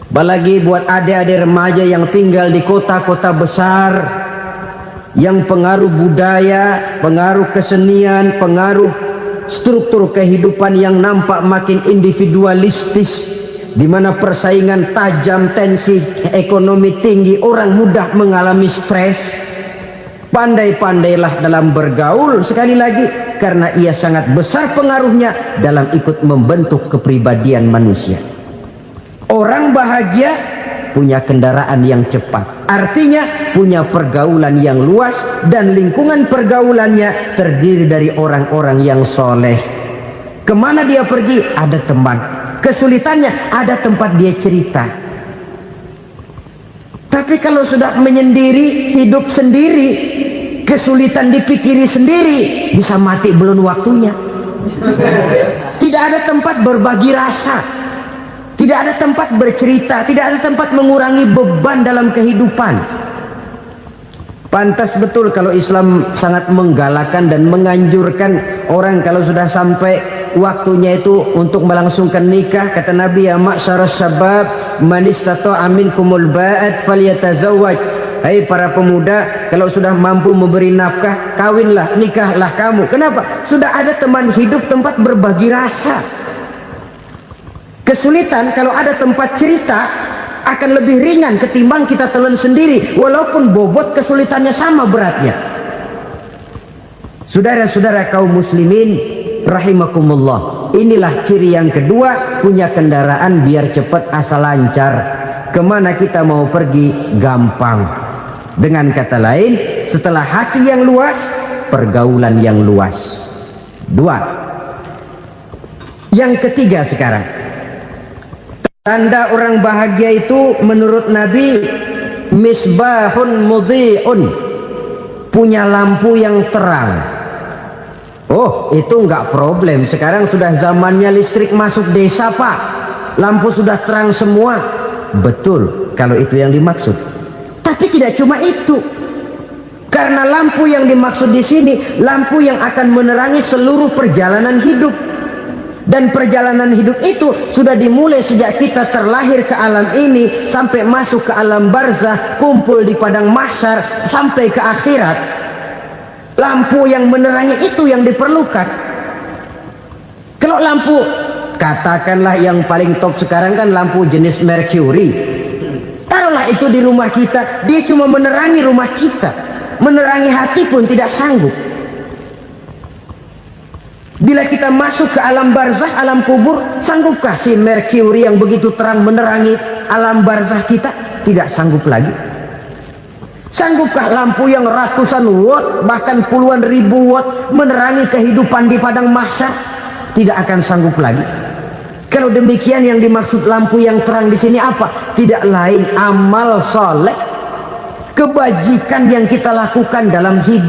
Speaker 1: Apalagi buat adik-adik remaja yang tinggal di kota-kota besar, yang pengaruh budaya, pengaruh kesenian, pengaruh struktur kehidupan yang nampak makin individualistis, di mana persaingan tajam, tensi ekonomi tinggi, orang mudah mengalami stres. Pandai-pandailah dalam bergaul, sekali lagi, karena ia sangat besar pengaruhnya dalam ikut membentuk kepribadian manusia. Orang bahagia punya kendaraan yang cepat, artinya punya pergaulan yang luas, dan lingkungan pergaulannya terdiri dari orang-orang yang soleh. Kemana dia pergi ada teman, kesulitannya ada tempat dia cerita. Tapi kalau sudah menyendiri, hidup sendiri, kesulitan dipikiri sendiri, bisa mati belum waktunya. Tidak ada tempat berbagi rasa, tidak ada tempat bercerita, tidak ada tempat mengurangi beban dalam kehidupan. Pantas betul kalau Islam sangat menggalakkan dan menganjurkan orang kalau sudah sampai waktunya itu untuk melangsungkan nikah. Kata Nabi, ya ma'syaras syabab man istata'a minkumul ba'at falyatazawwaj. Hai para pemuda, kalau sudah mampu memberi nafkah, kawinlah, nikahlah kamu. Kenapa? Sudah ada teman hidup, tempat berbagi rasa. Kesulitan kalau ada tempat cerita akan lebih ringan ketimbang kita telan sendiri, walaupun bobot kesulitannya sama beratnya. Saudara-saudara kaum muslimin rahimakumullah, inilah ciri yang kedua, punya kendaraan biar cepat asal lancar. Kemana kita mau pergi gampang. Dengan kata lain, setelah hati yang luas, pergaulan yang luas. Dua. Yang ketiga sekarang, tanda orang bahagia itu menurut Nabi, misbahun mudhi'un, punya lampu yang terang. Oh, itu enggak problem. Sekarang sudah zamannya listrik masuk desa, Pak. Lampu sudah terang semua. Betul, kalau itu yang dimaksud. Tapi tidak cuma itu. Karena lampu yang dimaksud di sini, lampu yang akan menerangi seluruh perjalanan hidup. Dan perjalanan hidup itu sudah dimulai sejak kita terlahir ke alam ini, sampai masuk ke alam barzah, kumpul di padang mahsyar, sampai ke akhirat. Lampu yang menerangi itu yang diperlukan. Kalau lampu, katakanlah yang paling top sekarang kan lampu jenis Mercury. Taruhlah itu di rumah kita, dia cuma menerangi rumah kita, menerangi hati pun tidak sanggup. Bila kita masuk ke alam barzah, alam kubur, sanggupkah si Mercury yang begitu terang menerangi alam barzah kita? Tidak sanggup lagi. Sanggupkah lampu yang ratusan watt, bahkan puluhan ribu watt menerangi kehidupan di padang mahsyar? Tidak akan sanggup lagi. Kalau demikian, yang dimaksud lampu yang terang di sini apa? Tidak lain amal soleh, kebajikan yang kita lakukan dalam hidup.